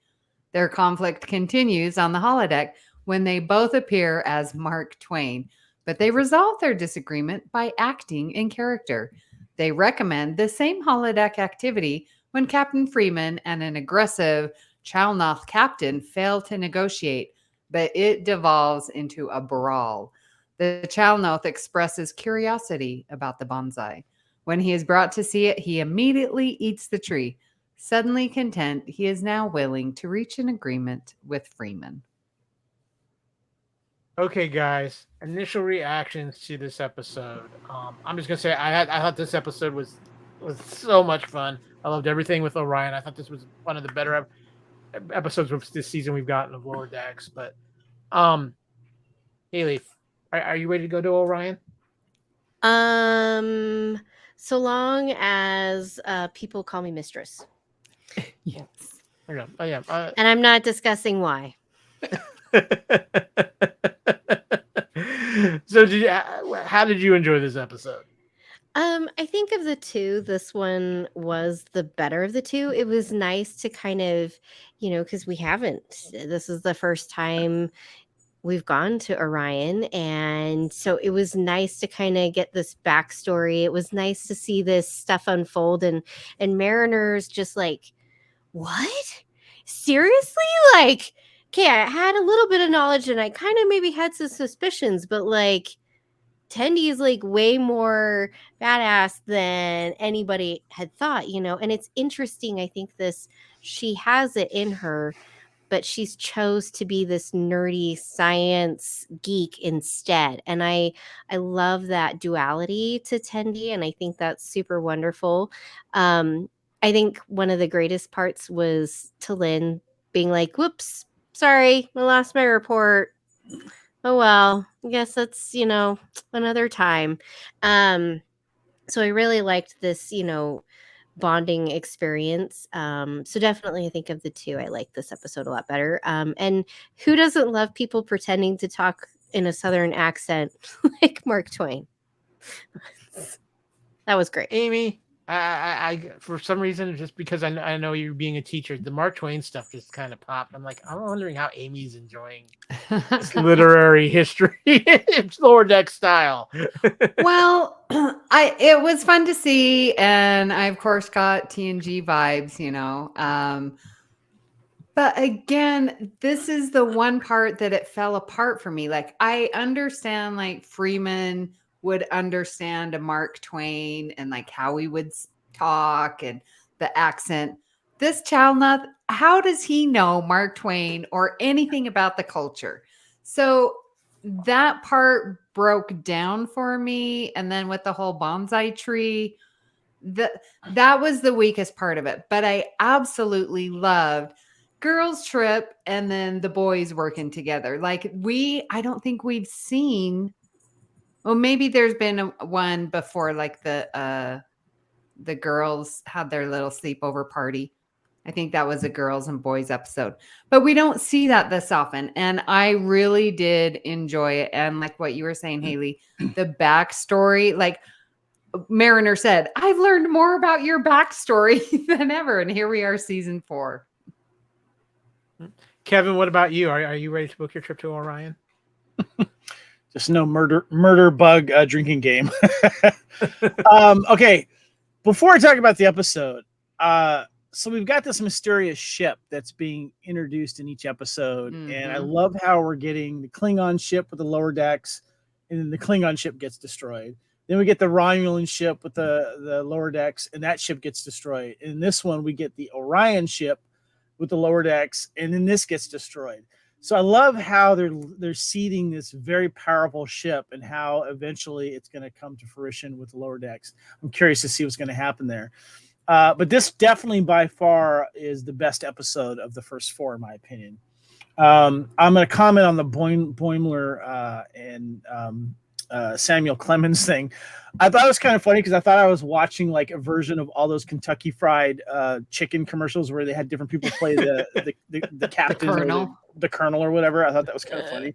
Their conflict continues on the holodeck when they both appear as Mark Twain, but they resolve their disagreement by acting in character. They recommend the same holodeck activity when Captain Freeman and an aggressive Chalnoth captain fail to negotiate, but it devolves into a brawl. The Chalnoth expresses curiosity about the bonsai. When he is brought to see it, he immediately eats the tree. Suddenly content, he is now willing to reach an agreement with Freeman. Okay, guys, initial reactions to this episode. I'm just gonna say I thought this episode was so much fun. I loved everything with Orion. I thought this was one of the better episodes of this season we've gotten of Lower Decks. But Haylee, are you ready to go to Orion? So long as people call me mistress. Yes. Oh yeah. And I'm not discussing why. So how did you enjoy this episode? I think of the two, this one was the better of the two. It was nice to kind of, because this is the first time we've gone to Orion. And so it was nice to kind of get this backstory. It was nice to see this stuff unfold and Mariner's just like, what? Seriously? Like, okay, I had a little bit of knowledge and I kind of maybe had some suspicions, but like Tendi is like way more badass than anybody had thought, and it's interesting. I think she has it in her, but she's chose to be this nerdy science geek instead. And I love that duality to Tendi, and I think that's super wonderful. I think one of the greatest parts was T'Lyn being like, whoops, sorry, I lost my report. Oh, well, I guess that's, another time. So I really liked this, bonding experience. So definitely I think of the two, I like this episode a lot better. And who doesn't love people pretending to talk in a Southern accent like Mark Twain? That was great. Amy, I for some reason, just because I know you're being a teacher, the Mark Twain stuff just kind of popped. I'm like, I'm wondering how Amy's enjoying this literary history, Lower Deck style. Well, it was fun to see, and I of course got TNG vibes, but again, this is the one part that it fell apart for me. Like, I understand, like, Freeman would understand a Mark Twain and like how he would talk and the accent. this Chalnuth, how does he know Mark Twain or anything about the culture? So that part broke down for me. And then with the whole bonsai tree, that was the weakest part of it. But I absolutely loved girls trip and then the boys working together. Like I don't think we've seen, well, maybe there's been one before, like the girls had their little sleepover party. I think that was a girls and boys episode, but we don't see that this often. And I really did enjoy it. And like what you were saying, Haylee, the backstory, like Mariner said, I've learned more about your backstory than ever. And here we are, season 4. Kevin, what about you? Are you ready to book your trip to Orion? Just no murder bug drinking game. Okay. Before I talk about the episode, so we've got this mysterious ship that's being introduced in each episode. Mm-hmm. And I love how we're getting the Klingon ship with the lower decks, and then the Klingon ship gets destroyed. Then we get the Romulan ship with the lower decks, and that ship gets destroyed. In this one, we get the Orion ship with the lower decks, and then this gets destroyed. So I love how they're seeding this very powerful ship and how eventually it's going to come to fruition with the lower decks. I'm curious to see what's going to happen there. But this definitely by far is the best episode of the first 4, in my opinion. I'm going to comment on the Boimler and Samuel Clemens thing. I thought it was kind of funny because I thought I was watching like a version of all those Kentucky Fried Chicken commercials where they had different people play the captain, the colonel or whatever. I thought that was kind of funny.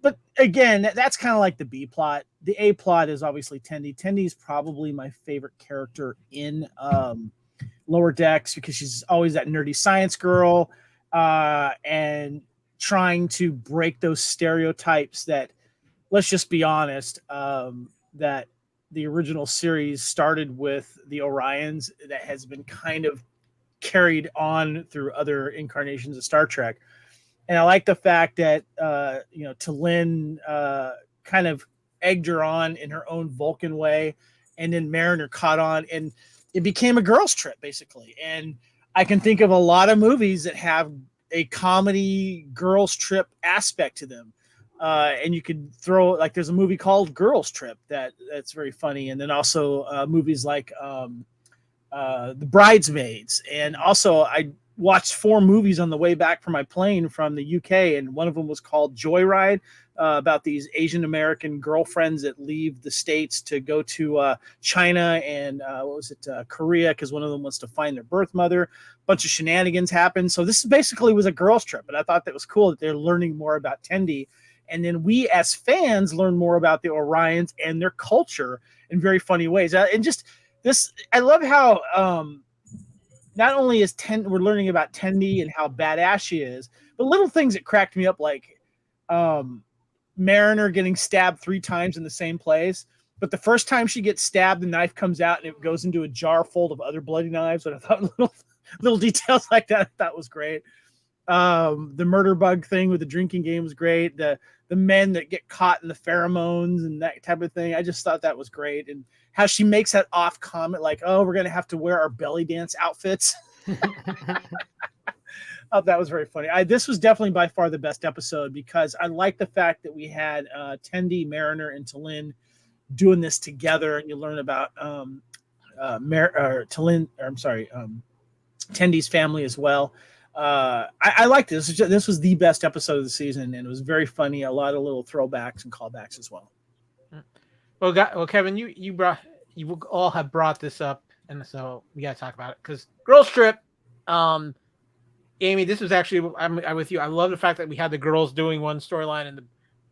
But again, that's kind of like the B plot. The A plot is obviously Tendi. Tendi is probably my favorite character in Lower Decks because she's always that nerdy science girl and trying to break those stereotypes that, let's just be honest, that the original series started with the Orions that has been kind of carried on through other incarnations of Star Trek. And I like the fact that, T'Lyn kind of egged her on in her own Vulcan way, and then Mariner caught on, and it became a girls' trip, basically. And I can think of a lot of movies that have a comedy girls' trip aspect to them. And you could throw, like, there's a movie called Girls Trip that's very funny. And then also movies like The Bridesmaids. And also I watched 4 movies on the way back from my plane from the UK. And one of them was called Joyride, about these Asian American girlfriends that leave the States to go to China and Korea, because one of them wants to find their birth mother. A bunch of shenanigans happened. So this basically was a girls' trip. And I thought that was cool that they're learning more about Tendi. And then we as fans learn more about the Orions and their culture in very funny ways. And just this, I love how not only is we're learning about Tendi and how badass she is, but little things that cracked me up, like Mariner getting stabbed 3 times in the same place. But the first time she gets stabbed, the knife comes out and it goes into a jar full of other bloody knives. And I thought little details like that I thought was great. The murder bug thing with the drinking game was great. The men that get caught in the pheromones and that type of thing. I just thought that was great. And how she makes that off comment, like, oh, we're going to have to wear our belly dance outfits. Oh, that was very funny. This was definitely by far the best episode because I like the fact that we had Tendi, Mariner, and T'Lyn doing this together. And you learn about Tendi's family as well. I liked this. This was the best episode of the season, and it was very funny. A lot of little throwbacks and callbacks as well. Well, Kevin, you all have brought this up, and so we got to talk about it because girls' trip. Amy, this was actually I'm with you. I love the fact that we had the girls doing one storyline and the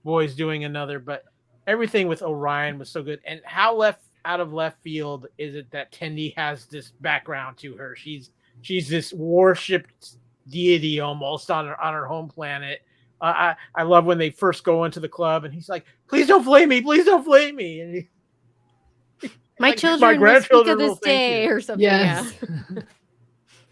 boys doing another, but everything with Orion was so good. And how out of left field is it that Tendi has this background to her? She's this worshipped deity almost on her home planet. I love when they first go into the club and he's like, please don't flame me, and my like, children, my grandchildren will speak of this day or something. Yes. Yeah.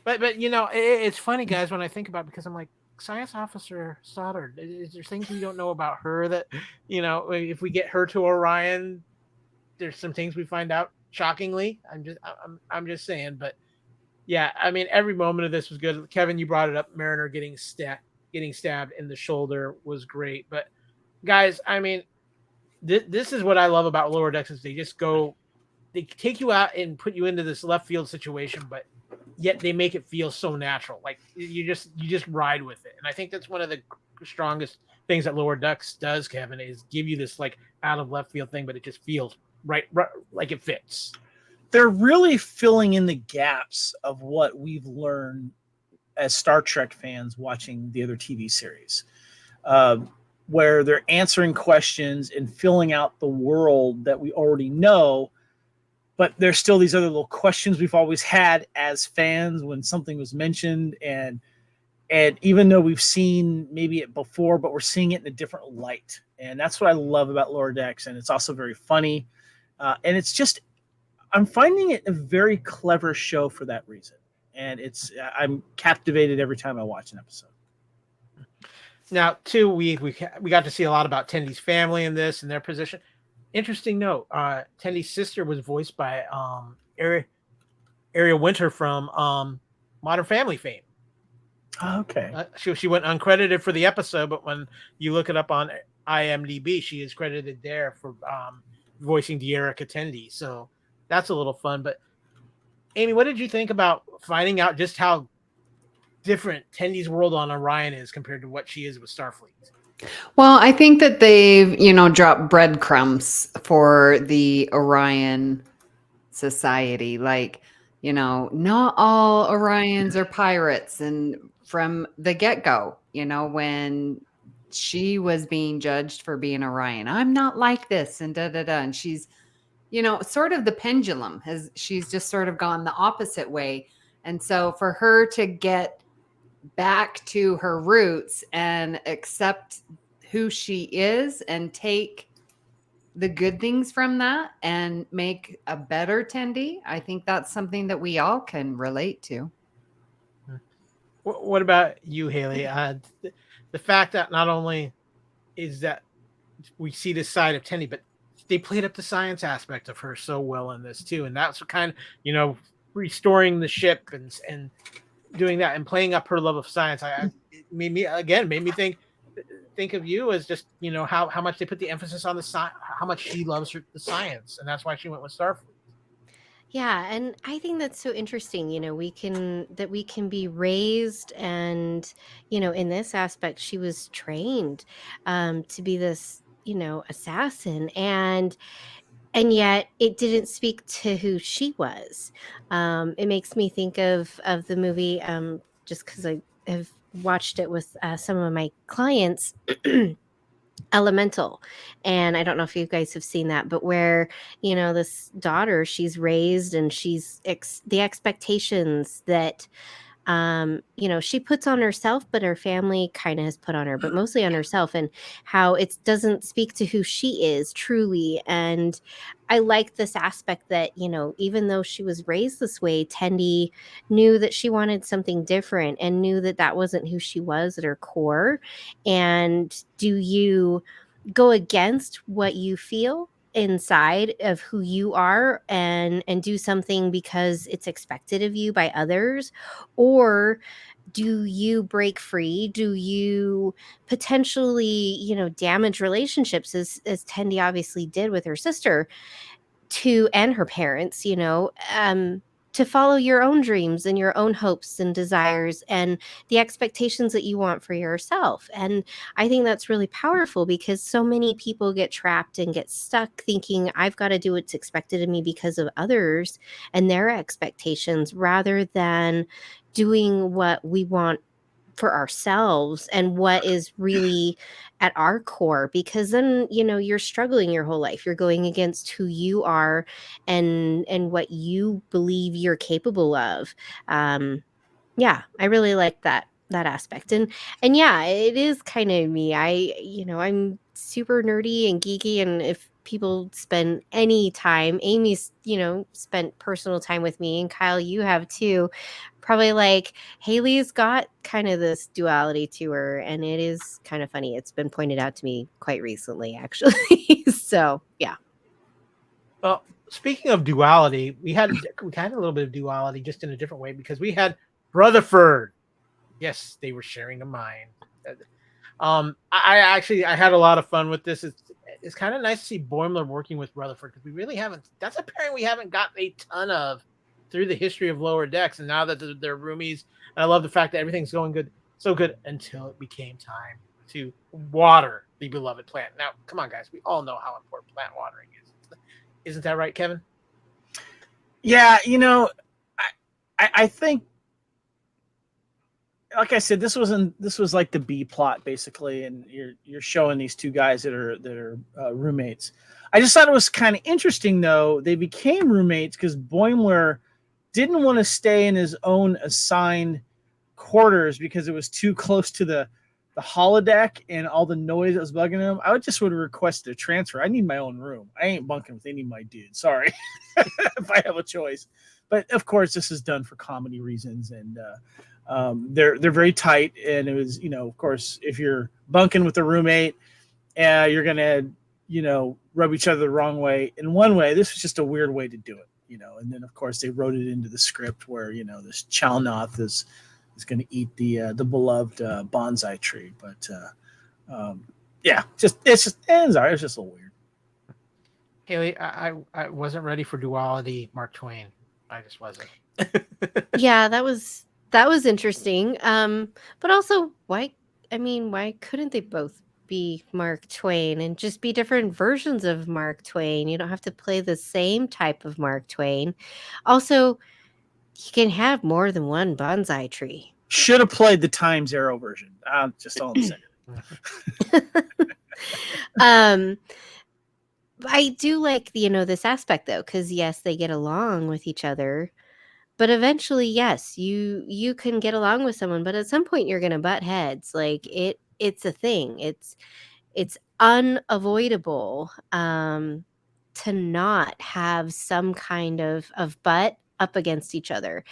but it's funny, guys, when I think about it, because I'm like, Science Officer Stoddard, is there things we don't know about her that, if we get her to Orion, there's some things we find out shockingly. I'm just saying, but Yeah, I mean, every moment of this was good. Kevin, you brought it up. Mariner getting stabbed in the shoulder was great. But guys, I mean, this is what I love about Lower Decks is they take you out and put you into this left field situation, but yet they make it feel so natural. Like you just ride with it. And I think that's one of the strongest things that Lower Decks does, Kevin, is give you this like out of left field thing, but it just feels right like it fits. They're really filling in the gaps of what we've learned as Star Trek fans watching the other TV series, where they're answering questions and filling out the world that we already know. But there's still these other little questions we've always had as fans when something was mentioned. And even though we've seen maybe it before, but we're seeing it in a different light. And that's what I love about Lower Decks. And it's also very funny. And it's just, I'm finding it a very clever show for that reason. And I'm captivated every time I watch an episode. Now, too, we got to see a lot about Tendy's family in this and their position. Interesting note, Tendy's sister was voiced by Ariel Winter from Modern Family fame. Okay. She went uncredited for the episode, but when you look it up on IMDb, she is credited there for voicing De'Erica Tendy. So that's a little fun. But Amy, what did you think about finding out just how different Tendy's world on Orion is compared to what she is with Starfleet? Well, I think that they've, dropped breadcrumbs for the Orion society. Like, not all Orions are pirates. And from the get-go, when she was being judged for being Orion, I'm not like this and da-da-da. And she's, sort of the pendulum she's just sort of gone the opposite way. And so for her to get back to her roots and accept who she is and take the good things from that and make a better Tendi, I think that's something that we all can relate to. What about you, Haylee? The fact that not only is that we see this side of Tendi, but they played up the science aspect of her so well in this too. And that's what kind of, restoring the ship and doing that and playing up her love of science. It made me think of you as just, how much they put the emphasis on the science, how much she loves the science. And that's why she went with Starfleet. Yeah, and I think that's so interesting. We can be raised, and in this aspect, she was trained to be this, assassin, and yet it didn't speak to who she was. It makes me think of the movie, just because I have watched it with some of my clients. Elemental, and I don't know if you guys have seen that, but where this daughter, she's raised and she's the expectations that she puts on herself, but her family kind of has put on her, but mostly on herself, and how it doesn't speak to who she is truly. And I like this aspect that, even though she was raised this way, Tendi knew that she wanted something different and knew that that wasn't who she was at her core. And do you go against what you feel inside of who you are and do something because it's expected of you by others? Or do you break free? Do you potentially, damage relationships as Tendi obviously did with her sister and her parents, to follow your own dreams and your own hopes and desires and the expectations that you want for yourself? And I think that's really powerful, because so many people get trapped and get stuck thinking, I've got to do what's expected of me because of others and their expectations, rather than doing what we want for ourselves and what is really at our core. Because then you're struggling your whole life, you're going against who you are and what you believe you're capable of. Yeah, I really like that aspect. And yeah, it is kind of me. I'm super nerdy and geeky, and if people spend any time, Amy's spent personal time with me, and Kyle, you have too, probably like Haylee's got kind of this duality to her, and it is kind of funny. It's been pointed out to me quite recently, actually. So yeah. Well, speaking of duality, we had a little bit of duality, just in a different way, because we had Rutherford. Yes, they were sharing a mind. I had a lot of fun with this. It's kind of nice to see Boimler working with Rutherford, because we really haven't. That's a pairing we haven't got a ton of through the history of Lower Decks, and now that they're roomies, and I love the fact that everything's going good, so good, until it became time to water the beloved plant. Now, come on, guys, we all know how important plant watering is. Isn't that right, Kevin? Yeah, I think, like I said, this was like the B plot basically, and you're showing these two guys that are roommates. I just thought it was kind of interesting, though. They became roommates because Boimler didn't want to stay in his own assigned quarters because it was too close to the holodeck and all the noise that was bugging him. I would have requested a transfer. I need my own room. I ain't bunking with any of my dudes. Sorry, if I have a choice. But of course, this is done for comedy reasons, and they're very tight. And it was, of course, if you're bunking with a roommate, you're gonna, rub each other the wrong way. In one way, this was just a weird way to do it, And then of course they wrote it into the script where this Chalnoth is going to eat the beloved bonsai tree. But it's just all right. It's just a little weird. Haylee, I wasn't ready for duality, Mark Twain. I just wasn't. Yeah, that was interesting. But also, why couldn't they both be Mark Twain and just be different versions of Mark Twain? You don't have to play the same type of Mark Twain. Also, you can have more than one bonsai tree. Should have played the Times Arrow version. Just all I'm saying. I do like this aspect, though, because yes, they get along with each other, but eventually, yes, you can get along with someone, but at some point you're gonna butt heads. Like it's a thing. It's unavoidable to not have some kind of butt up against each other.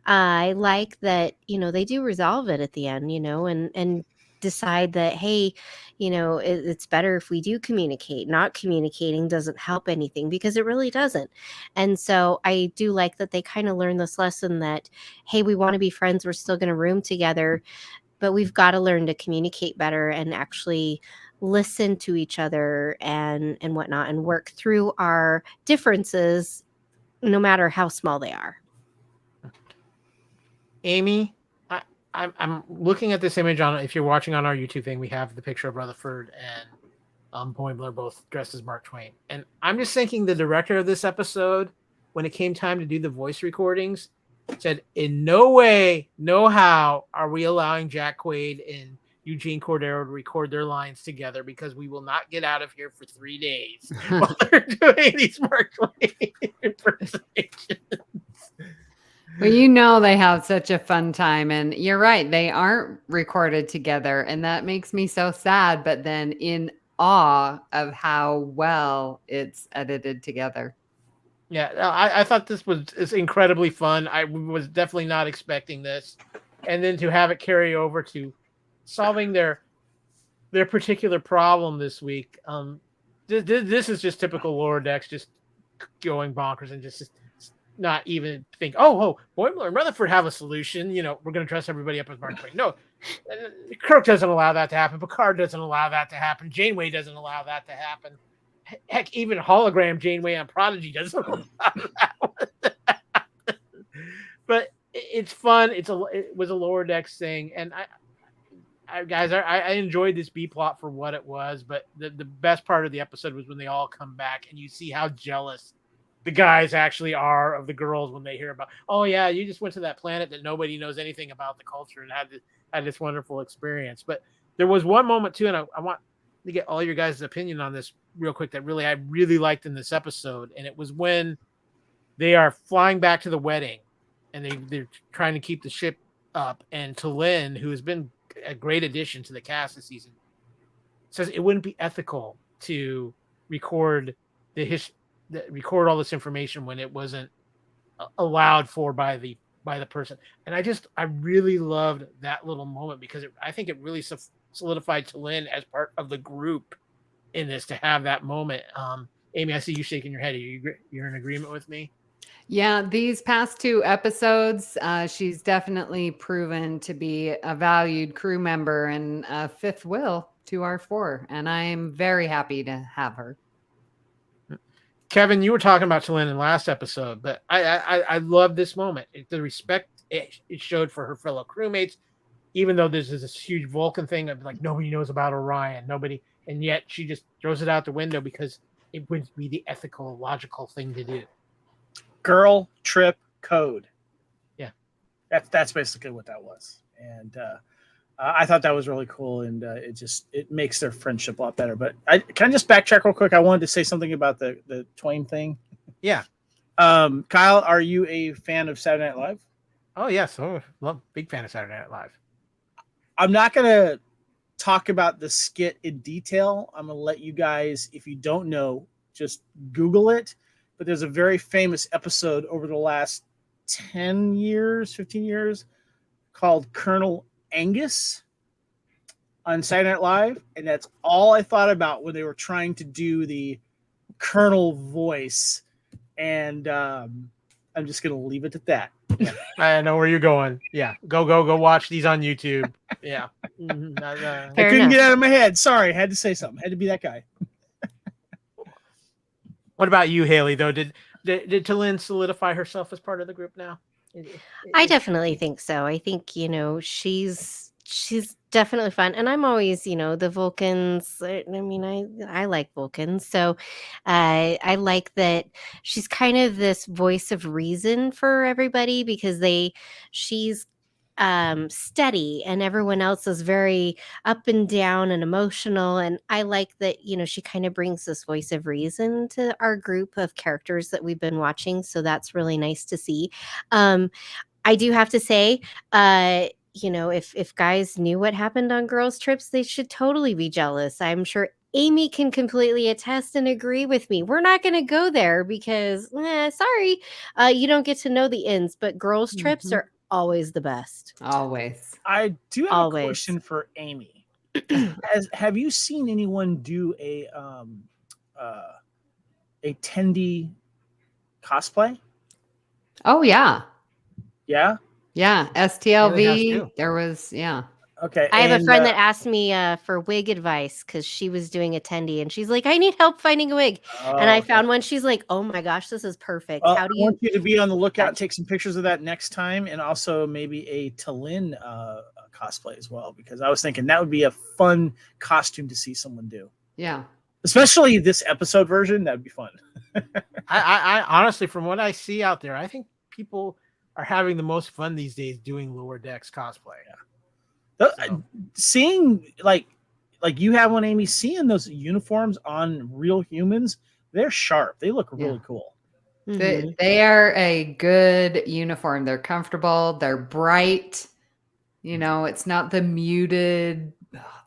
I like that, they do resolve it at the end, and decide that, hey, it's better if we do communicate. Not communicating doesn't help anything, because it really doesn't. And so I do like that they kind of learn this lesson that, hey, we want to be friends, we're still going to room together, but we've got to learn to communicate better and actually listen to each other and whatnot, and work through our differences, no matter how small they are. Amy, I'm looking at this image on. If you're watching on our YouTube thing, we have the picture of Rutherford and Boimler both dressed as Mark Twain, and I'm just thinking the director of this episode, when it came time to do the voice recordings, said, "In no way, no how are we allowing Jack Quaid and Eugene Cordero to record their lines together, because we will not get out of here for 3 days while they're doing these Mark Twain impersonations." Well, they have such a fun time, and you're right, they aren't recorded together, and that makes me so sad, but then in awe of how well it's edited together. Yeah, I thought this is incredibly fun. I was definitely not expecting this, and then to have it carry over to solving their particular problem this week. This is just typical Lower Decks, just going bonkers and just not even think, oh, Boimler and Rutherford have a solution. We're going to dress everybody up as Mark Twain. No, Kirk doesn't allow that to happen. Picard doesn't allow that to happen. Janeway doesn't allow that to happen. Heck, even hologram Janeway on Prodigy doesn't allow that one. But it's fun. It was a Lower Decks thing, and I enjoyed this B plot for what it was. But the best part of the episode was when they all come back and you see how jealous the guys actually are of the girls when they hear about, oh yeah, you just went to that planet that nobody knows anything about the culture and had this wonderful experience. But there was one moment too, and I want to get all your guys' opinion on this real quick, that I really liked in this episode, and it was when they are flying back to the wedding and they're trying to keep the ship up, and T'Lyn, who has been a great addition to the cast this season, says it wouldn't be ethical to record record all this information when it wasn't allowed for by the person. And I really loved that little moment, because I think it really solidified T'Lyn as part of the group in this, to have that moment. Amy, I see you shaking your head. You're in agreement with me? Yeah, these past 2 episodes, she's definitely proven to be a valued crew member and a fifth wheel to our 4, and I'm very happy to have her. Kevin, you were talking about Talin in last episode, but I love this moment. The respect it showed for her fellow crewmates, even though there's this huge Vulcan thing of like nobody knows about Orion, and yet she just throws it out the window because it would be the ethical, logical thing to do. Girl trip code. Yeah, that's basically what that was, and I thought that was really cool, and it makes their friendship a lot better. But can I just backtrack real quick? I wanted to say something about the Twain thing. Yeah. Kyle, are you a fan of Saturday Night Live? Oh yes, big fan of Saturday Night Live. I'm not gonna talk about the skit in detail. I'm gonna let you guys, if you don't know, just Google it. But there's a very famous episode over the last 10 years, 15 years called Colonel Angus on Saturday Night Live. And that's all I thought about when they were trying to do the Colonel voice. And I'm just going to leave it at that. Yeah, I know where you're going. Yeah. Go watch these on YouTube. Yeah. I couldn't get out of my head. Sorry. Had to say something. Had to be that guy. What about you, Haylee, though? Did Talin solidify herself as part of the group now? I definitely think so. I think, she's definitely fun. And I'm always, the Vulcans. I mean, I like Vulcans. So I like that she's kind of this voice of reason for everybody because she's steady and everyone else is very up and down and emotional, and I like that she kind of brings this voice of reason to our group of characters that we've been watching, so that's really nice to see. I do have to say if guys knew what happened on girls trips, they should totally be jealous. I'm sure Amy can completely attest and agree with me. We're not going to go there because sorry, you don't get to know the ends, but girls trips are always the best. Always. I do have a question for Amy. Have you seen anyone do a Tendi cosplay? Oh yeah. Yeah? Yeah. STLV. There was, yeah. Okay. I have a friend that asked me for wig advice because she was doing a Tendi and she's like, I need help finding a wig. And I found one. She's like, oh my gosh, this is perfect. How do you? I want you to be on the lookout, take some pictures of that next time, and also maybe a Talin cosplay as well, because I was thinking that would be a fun costume to see someone do. Yeah. Especially this episode version, that'd be fun. I honestly, from what I see out there, I think people are having the most fun these days doing Lower Decks cosplay. Yeah. Seeing like you have one, Amy, seeing those uniforms on real humans, they're sharp. They look really cool. Mm-hmm. They are a good uniform. They're comfortable. They're bright. It's not the muted.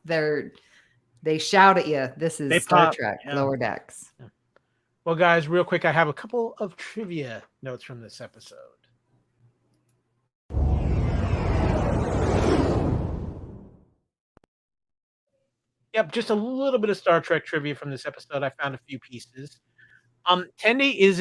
They shout at you. This is Star Trek Lower Decks. Yeah. Well, guys, real quick, I have a couple of trivia notes from this episode. Yep, just a little bit of Star Trek trivia from this episode. I found a few pieces. Tendi is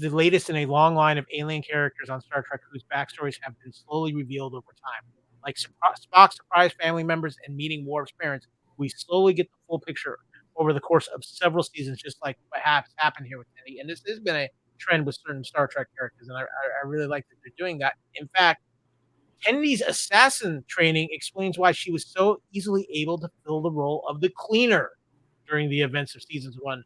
the latest in a long line of alien characters on Star Trek whose backstories have been slowly revealed over time. Like Spock's surprise family members and meeting Worf's parents, we slowly get the full picture over the course of several seasons, just like what happened here with Tendi. And this has been a trend with certain Star Trek characters, and I really like that they're doing that. In fact, Tendi's assassin training explains why she was so easily able to fill the role of the cleaner during the events of seasons 1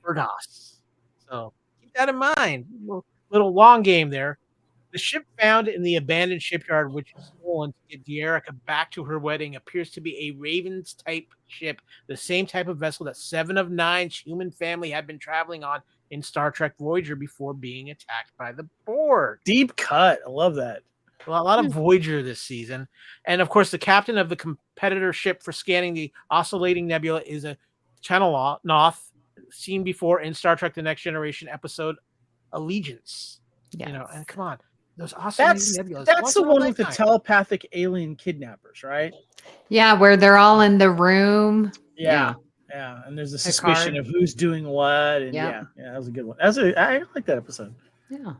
for DOS. So keep that in mind. Little long game there. The ship found in the abandoned shipyard, which is stolen to get De'Arica back to her wedding, appears to be a Ravens-type ship, the same type of vessel that 7 of 9's human family had been traveling on in Star Trek Voyager before being attacked by the Borg. Deep cut. I love that. Well, a lot of Voyager this season. And, of course, the captain of the competitor ship for scanning the oscillating nebula is a Channel-Noth, seen before in Star Trek The Next Generation episode Allegiance. Yes. And come on. Those oscillating nebulas. That's the one with the telepathic alien kidnappers, right? Yeah, where they're all in the room. Yeah. Yeah, and there's a Picard. suspicion of who's doing what, and Yep. yeah, that was a good one. I like that episode. Yeah.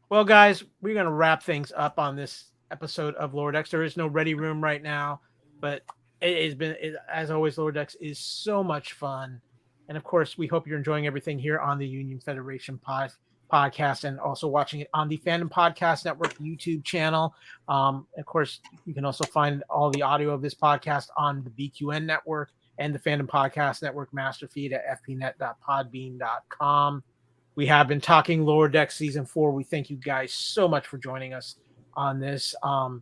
Well, guys, we're going to wrap things up on this episode of Lower Decks. There is no ready room right now, but it has been, as always, Lower Decks is so much fun. And of course, we hope you're enjoying everything here on the Union Federation podcast and also watching it on the Fandom Podcast Network YouTube channel. Of course, you can also find all the audio of this podcast on the BQN network and the Fandom Podcast Network master feed at fpnet.podbean.com. We have been talking Lower Decks Season 4. We thank you guys so much for joining us on this. I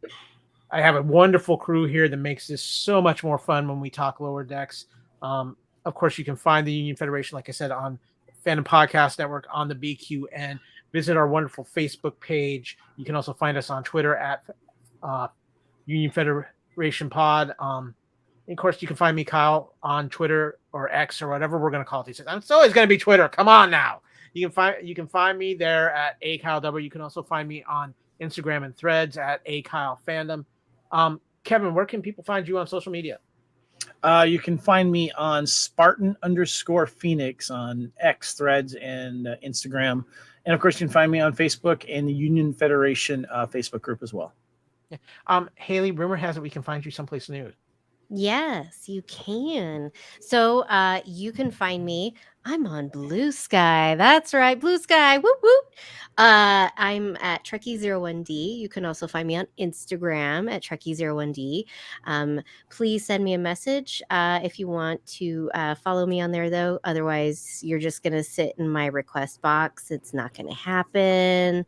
have a wonderful crew here that makes this so much more fun when we talk Lower Decks. Of course, you can find the Union Federation, like I said, on Fandom Podcast Network on the BQN. Visit our wonderful Facebook page. You can also find us on Twitter at Union Federation Pod. Of course, you can find me, Kyle, on Twitter or X or whatever we're going to call it these days. It's always going to be Twitter. Come on now. You can find me there at AKyleW. You can also find me on Instagram and Threads at AKyleFandom. Kevin, where can people find you on social media? You can find me on Spartan_Phoenix on X, Threads, and Instagram. And of course, you can find me on Facebook and the Union Federation Facebook group as well. Yeah. Haylee, rumor has it we can find you someplace new. Yes, you can. So you can find me. I'm on Blue Sky. That's right, Blue Sky. Whoop whoop. I'm at Trekkie01D. You can also find me on Instagram at Trekkie01D. Please send me a message if you want to follow me on there, though. Otherwise, you're just going to sit in my request box. It's not going to happen.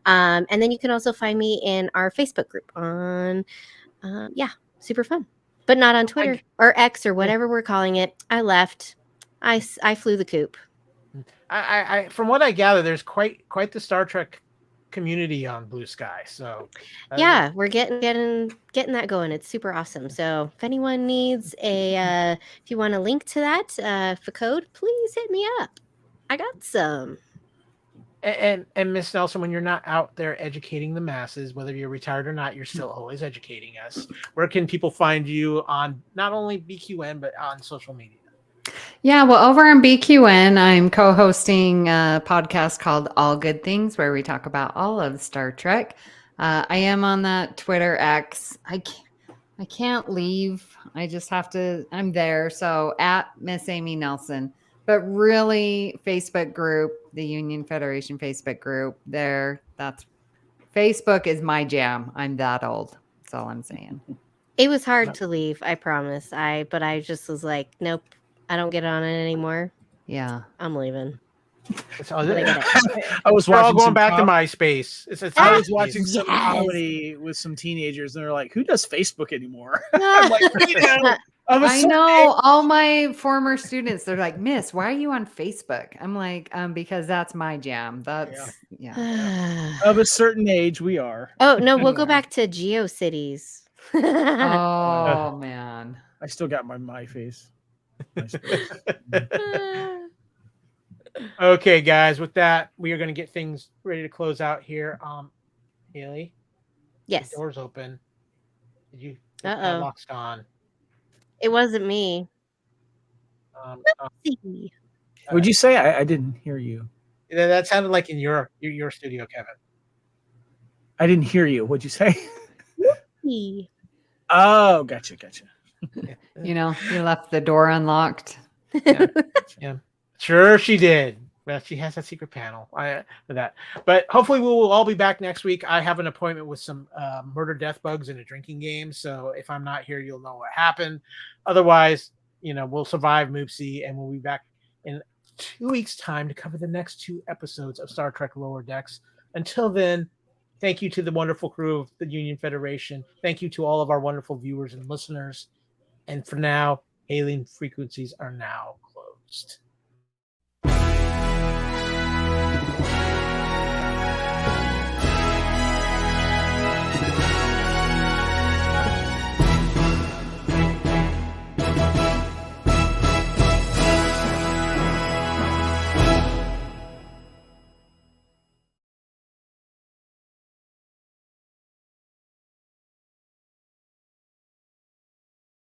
And then you can also find me in our Facebook group on, super fun. But not on Twitter or X or whatever we're calling it. I left. I flew the coop. I from what I gather, there's quite the Star Trek community on Blue Sky. So yeah, we're getting that going. It's super awesome. So if anyone needs if you want a link to that for code, please hit me up. I got some. And Miss Nelson, when you're not out there educating the masses, whether you're retired or not, you're still always educating us. Where can people find you on not only BQN but on social media? Yeah, well, over on BQN, I'm co-hosting a podcast called All Good Things, where we talk about all of Star Trek. I am on that Twitter X. I can't leave. I just have to. I'm there. So at Miss Amy Nelson. But really, Facebook group, the Union Federation Facebook group, that's Facebook is my jam. I'm that old. That's all I'm saying. It was hard to leave, I promise. But I just was like, nope, I don't get on it anymore. Yeah, I'm leaving. I was We're all watching going back to MySpace. I was watching some Yes. comedy with some teenagers, and they're like, "Who does Facebook anymore?" I'm like, I know all my former students. They're like, "Miss, why are you on Facebook?" I'm like, because that's my jam. That's yeah. Of a certain age, we are. Oh no, we'll go back to GeoCities. Oh man, I still got my face. Okay, guys. With that, we are going to get things ready to close out here. Haylee, Yes. the door's open. Did you? Uh-oh. Lock's on. It wasn't me. Would you say? I didn't hear you. That sounded like in your studio, Kevin. I didn't hear you. What'd you say? Me. Oh, gotcha. you left the door unlocked. Yeah. Sure, she did. Well, she has that secret panel for that. But hopefully, we will all be back next week. I have an appointment with some murder death bugs in a drinking game. So if I'm not here, you'll know what happened. Otherwise, we'll survive Moopsy, and we'll be back in 2 weeks' time to cover the next 2 episodes of Star Trek Lower Decks. Until then, thank you to the wonderful crew of the Union Federation. Thank you to all of our wonderful viewers and listeners. And for now, alien frequencies are now closed.